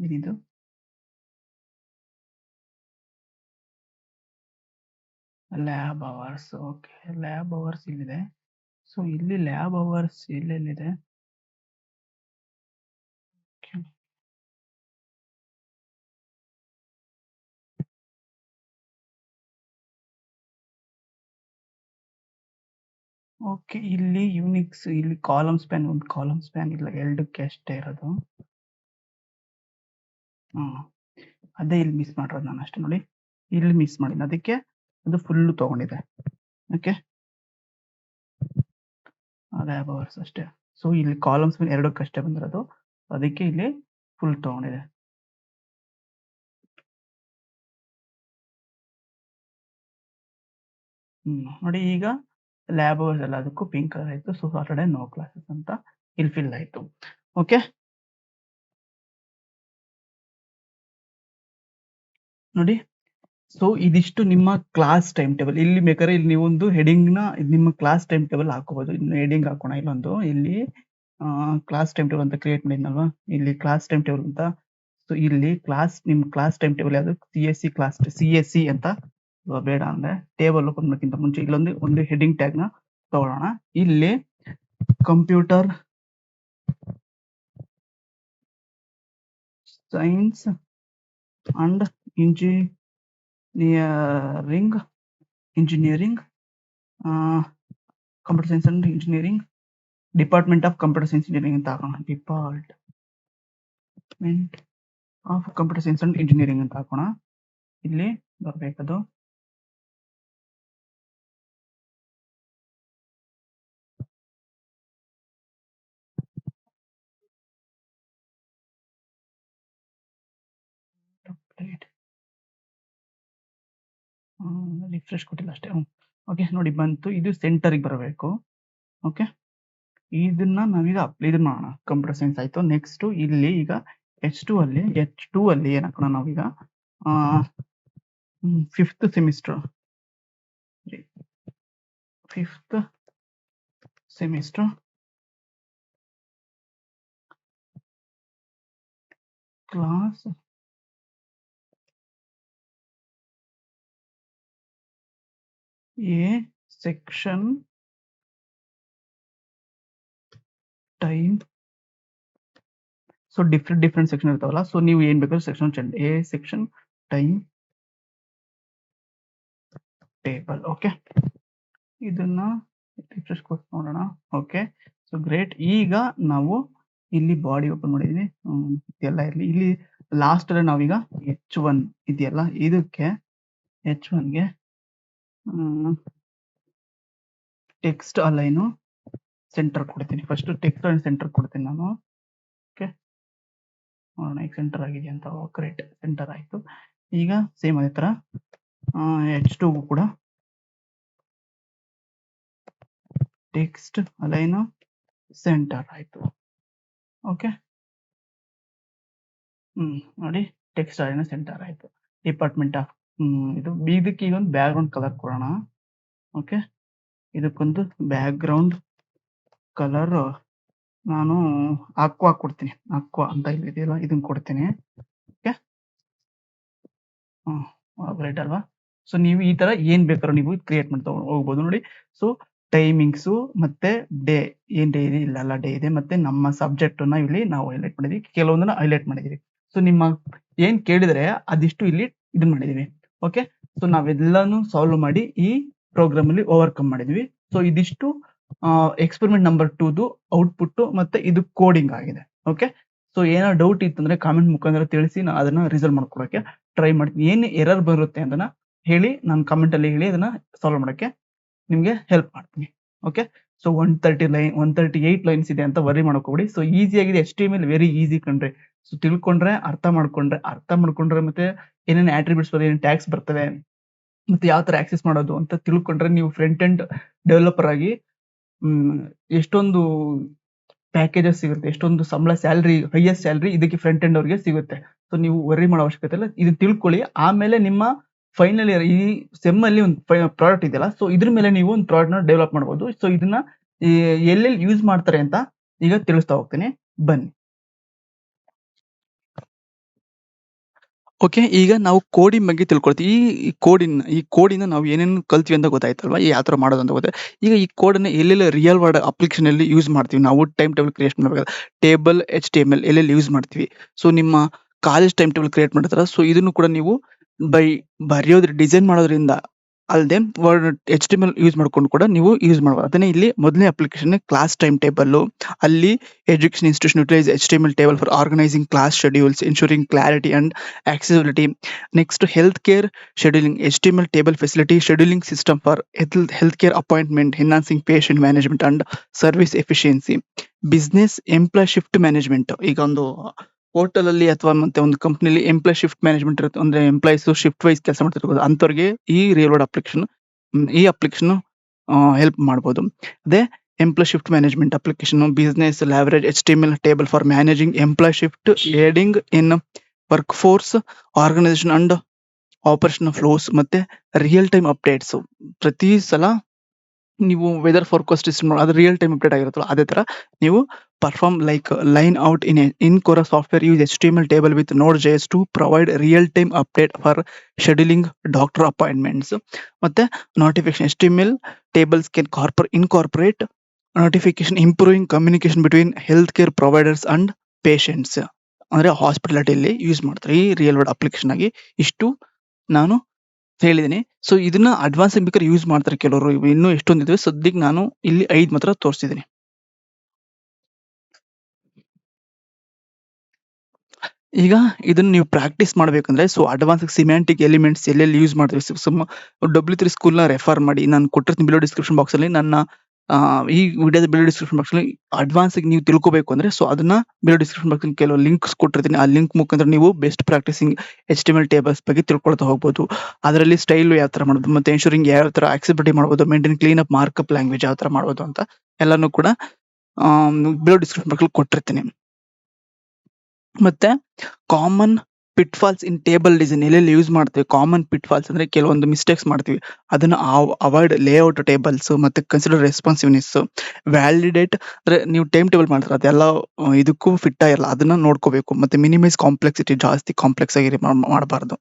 ಏನಿದು lab hours. Okay, lab hours ಇಲ್ಲಿದೆ. ಸೊ ಇಲ್ಲಿ ಲ್ಯಾಬ್ ಅವರ್ಸ್ ಎಲ್ಲೆಲ್ಲಿದೆ? ಓಕೆ, ಇಲ್ಲಿ ಯೂನಿಕ್ಸ್, ಇಲ್ಲಿ ಕಾಲಮ್ ಸ್ಪ್ಯಾನ್, ಒಂದು ಕಾಲಮ್ ಸ್ಪ್ಯಾನ್ ಇಲ್ಲ, ಎರಡಕ್ಕೆ ಅಷ್ಟೇ ಇರೋದು. ಅದೇ ಇಲ್ಲಿ ಮಿಸ್ ಮಾಡಿರೋದು ನಾನು ಅಷ್ಟೇ. ನೋಡಿ, ಇಲ್ಲಿ ಮಿಸ್ ಮಾಡಿದ್ದು, ಅದಕ್ಕೆ ಅದು ಫುಲ್ಲು ತಗೊಂಡಿದೆ. ಓಕೆ, ಲ್ಯಾಬ್ ಅವರ್ಸ್ ಅಷ್ಟೇ. ಸೊ ಇಲ್ಲಿ ಕಾಲಮ್ ಸ್ಪ್ಯಾನ್ ಎರಡಕ್ಕಷ್ಟೇ ಬಂದಿರೋದು, ಅದಕ್ಕೆ ಇಲ್ಲಿ ಫುಲ್ ತಗೊಂಡಿದೆ. ನೋಡಿ, ಈಗ ಲ್ಯಾಬ್ ಅವರ್ಸ್ ಎಲ್ಲ ಅದಕ್ಕೂ ಪಿಂಕ್ ಕಲರ್ ಆಯ್ತು. ಸೊ ಸಾಟರ್ಡೆ ನೋ ಕ್ಲಾಸಸ್ ಅಂತ ಇಲ್ಲಿ ಫಿಲ್ ಆಯ್ತು. ಓಕೆ, ನೋಡಿ, ಸೊ ಇದಿಷ್ಟು ನಿಮ್ಮ ಕ್ಲಾಸ್ ಟೈಮ್ ಟೇಬಲ್. ಇಲ್ಲಿ ಬೇಕಾದ್ರೆ ಇಲ್ಲಿ ನೀವು ಒಂದು ಹೆಡಿಂಗ್ ನ ನಿಮ್ಮ ಕ್ಲಾಸ್ ಟೈಮ್ ಟೇಬಲ್ ಹಾಕೋಬಹುದು. ಇನ್ನು ಹೆಡಿಂಗ್ ಹಾಕೋಣ. ಇಲ್ಲೊಂದು ಇಲ್ಲಿ ಕ್ಲಾಸ್ ಟೈಮ್ ಟೇಬಲ್ ಅಂತ ಕ್ರಿಯೇಟ್ ಮಾಡಿದ್ನಲ್ವಾ, ಇಲ್ಲಿ ಕ್ಲಾಸ್ ಟೈಮ್ ಟೇಬಲ್ ಅಂತ. ಸೊ ಇಲ್ಲಿ ನಿಮ್ ಕ್ಲಾಸ್ ಟೈಮ್ ಟೇಬಲ್ ಯಾವುದು? CSC ಕ್ಲಾಸ್, CSC ಅಂತ ಬೇಡ ಅಂದ್ರೆ ಟೇಬಲ್ ಓಪನ್ ಮಾಡೋಕ್ಕಿಂತ ಮುಂಚೆ ಇಲ್ಲೊಂದು ಹೆಡಿಂಗ್ ಟ್ಯಾಗ್ ನ ತಗೊಳ್ಳೋಣ. ಇಲ್ಲಿ computer science and engineering, computer science and engineering, department of computer science engineering ಅಂತ ಹಾಕೋಣ. Department of computer science and engineering ಅಂತ ಹಾಕೋಣ. ಇಲ್ಲಿ ಬರ್ಬೇಕದು. ರಿಫ್ರೆಶ್ ಕೊಟ್ಟಿಲ್ಲ ಅಷ್ಟೇ. ಓಕೆ, ನೋಡಿ ಬಂತು. ಇದು ಸೆಂಟರ್ಗೆ ಬರಬೇಕು. ಓಕೆ, ಇದನ್ನ ನಾವೀಗ ಇದು ಮಾಡೋಣ. ಕಂಪ್ಯೂಟರ್ ಸೈನ್ಸ್ ಆಯ್ತು. ನೆಕ್ಸ್ಟ್ ಇಲ್ಲಿ ಈಗ H2 ಅಲ್ಲಿ ಏನ್ ಹಾಕೋಣ ನಾವೀಗ? 5th semester class A section time. So different section ಇರ್ತಾವಲ್ಲ. ಸೊ ನೀವು ಏನ್ ಬೇಕಾದ್ರೂ section A section time table. Okay, ಇದನ್ನ ರಿಫ್ರೆಶ್ ಕೊಟ್ಟು ನೋಡೋಣ. Okay, so great. ಈಗ ನಾವು ಇಲ್ಲಿ ಬಾಡಿ ಓಪನ್ ಮಾಡಿದೀವಿ. ಇದೆಲ್ಲ ಇರಲಿ. ಇಲ್ಲಿ ಲಾಸ್ಟ್ ಅಲ್ಲಿ ನಾವೀಗ H1 ಇದೆಯಲ್ಲ, ಇದಕ್ಕೆ H1 ಗೆ ಟೆಕ್ಸ್ಟ್ ಅಲೈನು ಸೆಂಟರ್ ಕೊಡ್ತೀನಿ. ಫಸ್ಟ್ ಟೆಕ್ಸ್ಟ್ ಅಲೈನ್ ಸೆಂಟರ್ ಕೊಡ್ತೀನಿ ನಾನು. ಓಕೆ, ನೋಡೋಣ ಈಗ ಸೆಂಟರ್ ಆಗಿದೆ ಅಂತ. ಗ್ರೇಟ್, ಸೆಂಟರ್ ಆಯ್ತು. ಈಗ ಸೇಮ್ ಅದೇ ತರ H2 ಕೂಡ ಟೆಕ್ಸ್ಟ್ ಅಲೈನ್ ಸೆಂಟರ್ ಆಯ್ತು. ಓಕೆ, ನೋಡಿ ಟೆಕ್ಸ್ಟ್ ಅಲೈನ್ ಸೆಂಟರ್ ಆಯ್ತು. ಡಿಪಾರ್ಟ್ಮೆಂಟ್ ಆಫ್ ಇದಕ್ಕೆ ಈಗ ಒಂದು ಬ್ಯಾಕ್ ಗ್ರೌಂಡ್ ಕಲರ್ ಕೊಡೋಣ. ಓಕೆ, ಇದಕ್ಕೊಂದು ಬ್ಯಾಕ್ ಗ್ರೌಂಡ್ ಕಲರ್ ನಾನು ಅಕ್ವಾ ಕೊಡ್ತೀನಿ. ಅಕ್ವಾ ಅಂತ ಇದೆಯಲ್ಲ, ಇದನ್ನ ಕೊಡ್ತೀನಿ. ಓಕೆ, ರೈಟ್ ಅಲ್ವಾ? ಸೊ ನೀವು ಈ ತರ ಏನ್ ಬೇಕಾದ್ರೂ ನೀವು ಕ್ರಿಯೇಟ್ ಮಾಡ್ತಾ ಹೋಗ್ಬೋದು. ನೋಡಿ, ಸೊ ಟೈಮಿಂಗ್ಸು ಮತ್ತೆ ಡೇ, ಏನ್ ಡೇ ಇದೆ? ಇಲ್ಲ ಡೇ ಇದೆ. ಮತ್ತೆ ನಮ್ಮ ಸಬ್ಜೆಕ್ಟ್ ನ ಇಲ್ಲಿ ನಾವು ಹೈಲೈಟ್ ಮಾಡಿದೀವಿ, ಕೆಲವೊಂದನ್ನ ಹೈಲೈಟ್ ಮಾಡಿದೀವಿ. ಸೊ ನಿಮ್ಮ ಏನ್ ಕೇಳಿದ್ರೆ ಅದಿಷ್ಟು ಇಲ್ಲಿ ಇದನ್ನ ಮಾಡಿದೀವಿ. ಓಕೆ, ಸೊ ನಾವೆಲ್ಲಾನು ಸಾಲ್ವ್ ಮಾಡಿ ಈ ಪ್ರೋಗ್ರಾಮ್ ಅಲ್ಲಿ ಓವರ್ಕಮ್ ಮಾಡಿದ್ವಿ. ಸೊ ಇದಿಷ್ಟು ಎಕ್ಸ್ಪೆರಿಮೆಂಟ್ ನಂಬರ್ 2 ಔಟ್ಪುಟ್ ಮತ್ತೆ ಇದು ಕೋಡಿಂಗ್ ಆಗಿದೆ. ಓಕೆ, ಸೊ ಏನೋ ಡೌಟ್ ಇತ್ತಂದ್ರೆ ಕಾಮೆಂಟ್ ಮುಖಾಂತರ ತಿಳಿಸಿ, ನಾನು ಅದನ್ನ ರಿಸಲ್ವ್ ಮಾಡ್ಕೊಡಕ್ಕೆ ಟ್ರೈ ಮಾಡ್ತೀನಿ. ಏನು ಎರರ್ ಬರುತ್ತೆ ಅದನ್ನ ಹೇಳಿ, ನಾನು ಕಾಮೆಂಟ್ ಅಲ್ಲಿ ಹೇಳಿ ಅದನ್ನ ಸಾಲ್ವ್ ಮಾಡಕ್ಕೆ ನಿಮ್ಗೆ ಹೆಲ್ಪ್ ಮಾಡ್ತೀನಿ. ಓಕೆ, ಸೊ 138 ಲೈನ್ಸ್ ಇದೆ ಅಂತ ವರಿ ಮಾಡ್ಕೋಬೇಡಿ. ಸೊ ಈಸಿ ಆಗಿದೆ. HTML ವೆರಿ ಈಸಿ ಕಣ್ರಿ. ಸೊ ತಿಳ್ಕೊಂಡ್ರೆ, ಅರ್ಥ ಮಾಡ್ಕೊಂಡ್ರೆ ಮತ್ತೆ ಏನೇನು ಆಟ್ರಿಬ್ಯೂಟ್ಸ್ ಬರ್ತವೆ, ಏನೇನು ಟ್ಯಾಗ್ಸ್ ಬರ್ತವೆ, ಮತ್ತೆ ಯಾವ ತರ ಆಕ್ಸೆಸ್ ಮಾಡೋದು ಅಂತ ತಿಳ್ಕೊಂಡ್ರೆ ನೀವು ಫ್ರಂಟ್ ಎಂಡ್ ಡೆವಲಪರ್ ಆಗಿ ಎಷ್ಟೊಂದು ಪ್ಯಾಕೇಜಸ್ ಸಿಗುತ್ತೆ, ಎಷ್ಟೊಂದು ಸಂಬಳ, ಸ್ಯಾಲ್ರಿ, ಹೈಯೆಸ್ಟ್ ಸ್ಯಾಲ್ರಿ ಇದಕ್ಕೆ ಫ್ರಂಟ್ ಎಂಡ್ ಅವ್ರಿಗೆ ಸಿಗುತ್ತೆ. ಸೊ ನೀವು ವರ್ರಿ ಮಾಡೋ ಅವಶ್ಯಕತೆ ಇಲ್ಲ. ಇದು ತಿಳ್ಕೊಳ್ಳಿ. ಆಮೇಲೆ ನಿಮ್ಮ ಫೈನಲ್ ಇಯರ್ ಈ ಸೆಮ್ ಅಲ್ಲಿ ಒಂದು ಪ್ರಾಡಕ್ಟ್ ಇದೆಯಲ್ಲ, ಸೊ ಇದ್ರ ಮೇಲೆ ನೀವು ಒಂದು ಪ್ರಾಡಕ್ಟ್ ನ ಡೆವಲಪ್ ಮಾಡಬಹುದು. ಸೊ ಇದನ್ನ ಎಲ್ಲೆಲ್ಲಿ ಯೂಸ್ ಮಾಡ್ತಾರೆ ಅಂತ ಈಗ ತಿಳಿಸ್ತಾ ಹೋಗ್ತೀನಿ ಬನ್ನಿ. ಓಕೆ, ಈಗ ನಾವು ಕೋಡಿಂಗ್ ಬಗ್ಗೆ ತಿಳ್ಕೊಳ್ತೀವಿ. ಈ ಕೋಡಿಂದ ನಾವು ಏನೇನು ಕಲ್ತ್ವಿ ಅಂತ ಗೊತ್ತಾಯ್ತಲ್ವಾ? ಯಾವ ಥರ ಮಾಡೋದು ಅಂತ ಗೊತ್ತಾಯ್ತು. ಈಗ ಈ ಕೋಡನ್ನ ಎಲ್ಲೆಲ್ಲಿ ರಿಯಲ್ ವರ್ಲ್ಡ್ ಅಪ್ಲಿಕೇಶನ್ ಅಲ್ಲಿ ಯೂಸ್ ಮಾಡ್ತೀವಿ ನಾವು ಟೈಮ್ ಟೇಬಲ್ ಕ್ರಿಯೇಟ್ ಮಾಡ್ಬೇಕಾದ್ರೆ ಟೇಬಲ್ HTML ಎಲ್ಲೆಲ್ಲಿ ಯೂಸ್ ಮಾಡ್ತೀವಿ. ಸೊ ನಿಮ್ಮ ಕಾಲೇಜ್ ಟೈಮ್ ಟೇಬಲ್ ಕ್ರಿಯೇಟ್ ಮಾಡಿರ್ತಾರ. ಸೊ ಇದನ್ನು ಕೂಡ ನೀವು ಡಿಸೈನ್ ಮಾಡೋದ್ರಿಂದ ಅಲ್ಲದೆ ವರ್ಡ್ HTML ಯೂಸ್ ಮಾಡ್ಕೊಂಡು ಕೂಡ ನೀವು ಯೂಸ್ ಮಾಡ್ಬೋದು. ಅದನ್ನೇ ಇಲ್ಲಿ ಮೊದಲನೇ ಅಪ್ಲಿಕೇಶನ್ ಕ್ಲಾಸ್ ಟೈಮ್ ಟೇಬಲ್. ಅಲ್ಲಿ education institution utilise HTML table for organising class schedules, ensuring clarity and accessibility. Next, healthcare scheduling, HTML table facility scheduling system for healthcare appointment, enhancing patient management and service efficiency. Business employee shift management. ಈಗ ಒಂದು hotel ಅಲ್ಲಿ ಅಥವಾ ಮತ್ತೆ ಒಂದು ಕಂಪನಿಲಿ employee shift management ಇರುತ್ತೆ. ಅಂದ್ರೆ employees shift wise ಕೆಲಸ ಮಾಡ್ತಿರ್ಬೋದು. ಅಂತವ್ರಿಗೆ ಈ ರಿಯಲ್ ವರ್ಲ್ಡ್ ಅಪ್ಲಿಕೇಶನ್ ಹೆಲ್ಪ್ ಮಾಡ್ಬೋದು. ಅದೇ employ shift management application, business leverage HTML table for managing employ shift, aiding in workforce organisation and operation flows, ಮತ್ತೆ ರಿಯಲ್ ಟೈಮ್ ಅಪ್ಡೇಟ್ಸ್. ಪ್ರತಿ ಸಲ ನೀವು ವೆದರ್ ಫೋರ್ಕಾಸ್ಟ್ ಸಿಸ್ಟಮ್ ಅದು ರಿಯಲ್ ಟೈಮ್ ಅಪ್ಡೇಟ್ ಆಗಿರುತ್ತಲ್ಲ, ಅದೇ ತರ ನೀವು perform like line out in Quora software use HTML table with Node.js to provide real time update for scheduling doctor appointments. ಮತ್ತೆ notification HTML tables can incorporate notification, improving communication between health care providers and patients. ಅಂದ್ರೆ ಹಾಸ್ಪಿಟಾಲಿಟಿಯಲ್ಲಿ use ಮಾಡ್ತಾರೆ ಈ real world application ಆಗಿ. ಇಷ್ಟು ನಾನು ಹೇಳಿದ್ದೀನಿ. So ಇದನ್ನ advance ಬೇಕಾದ್ರೆ ಯೂಸ್ ಮಾಡ್ತಾರೆ ಕೆಲವರು. ಇನ್ನೂ ಎಷ್ಟೊಂದಿದೆ, ಸದ್ಯಕ್ಕೆ ನಾನು ಇಲ್ಲಿ 5 ಮಾತ್ರ ತೋರಿಸಿದ್ದೀನಿ. ಈಗ ಇದನ್ನ ನೀವು ಪ್ರಾಕ್ಟೀಸ್ ಮಾಡ್ಬೇಕಂದ್ರೆ ಸೊ ಅಡ್ವಾನ್ಸ್ ಸಿಮ್ಯಾಂಟಿಕ್ ಎಲಿಮೆಂಟ್ಸ್ ಎಲ್ಲೆಲ್ಲಿ ಯೂಸ್ ಮಾಡ್ತೀವಿ. W3 ಸ್ಕೂಲ್ನ ರೆಫರ್ ಮಾಡಿ. ನಾನು ಕೊಟ್ಟಿರ್ತೀನಿ ಬಿಲೋ ಡಿಸ್ಕ್ರಿಪ್ಷನ್ ಬಾಕ್ಸ್ ಅಲ್ಲಿ. ನನ್ನ ಈ ವಿಡಿಯೋದ ಬಿಲೋ ಡಿಸ್ಕ್ರಿಪ್ಷನ್ ಬಾಕ್ಸ್ ಅಲ್ಲಿ ಅಡ್ವಾನ್ಸ್ ನೀವು ತಿಳ್ಕೊಬೇಕು ಅಂದ್ರೆ ಸೊ ಅದನ್ನ ಬಿಲೋ ಡಿಸ್ಕ್ರಿಪ್ಷನ್ ಬಾಕ್ಸ್ ಕೆಲವು ಲಿಂಕ್ಸ್ ಕೊಟ್ಟಿರ್ತೀನಿ. ಆ ಲಿಂಕ್ ಮುಖಾಂತರ ನೀವು ಬೆಸ್ಟ್ ಪ್ರಾಕ್ಟೀಸಿಂಗ್ HTML ಟೇಬಲ್ಸ್ ಬಗ್ಗೆ ತಿಳ್ಕೊಳ್ತಾ ಹೋಗ್ಬೋದು. ಅದರಲ್ಲಿ ಸ್ಟೈಲ್ ಯಾವ ತರ ಮಾಡೋದು, ಮತ್ತೆ ಎನ್ಶೂರಿಂಗ್ ಯಾವ ತರ ಆಕ್ಸೆಸಿಬಿಲಿಟಿ ಮಾಡ್ಬೋದು, maintain clean up markup language ಯಾವ ತರ ಮಾಡ್ಬೋದು ಅಂತ ಎಲ್ಲಾನು ಕೂಡ ಬಿಲೋ ಡಿಸ್ಕ್ರಿಪ್ಷನ್ ಬಾಕ್ಸ್ ಅಲ್ಲಿ ಕೊಟ್ಟಿರ್ತೀನಿ. ಮತ್ತೆ ಕಾಮನ್ ಪಿಟ್ಫಾಲ್ಸ್ ಇನ್ ಟೇಬಲ್ ಡಿಸೈನ್ ಎಲ್ಲೆಲ್ಲಿ ಯೂಸ್ ಮಾಡ್ತೀವಿ. ಕಾಮನ್ ಪಿಟ್ಫಾಲ್ಸ್ ಅಂದ್ರೆ ಕೆಲವೊಂದು ಮಿಸ್ಟೇಕ್ಸ್ ಮಾಡ್ತೀವಿ, ಅದನ್ನ ಅವಾಯ್ಡ್. ಲೇಔಟ್ ಟೇಬಲ್ಸ್, ಮತ್ತೆ ಕನ್ಸಿಡರ್ ರೆಸ್ಪಾನ್ಸಿವ್ನೆಸ್, ವ್ಯಾಲಿಡೇಟ್ ಅಂದ್ರೆ ನೀವು ಟೈಮ್ ಟೇಬಲ್ ಮಾಡ್ತಾರೆ ಅದೆಲ್ಲ ಇದಕ್ಕೂ ಫಿಟ್ ಆಗಿರಲ್ಲ, ಅದನ್ನ ನೋಡ್ಕೋಬೇಕು. ಮತ್ತೆ ಮಿನಿಮೈಸ್ ಕಾಂಪ್ಲೆಕ್ಸಿಟಿ, ಜಾಸ್ತಿ ಕಾಂಪ್ಲೆಕ್ಸ್ ಆಗಿ ಮಾಡಬಾರ್ದು.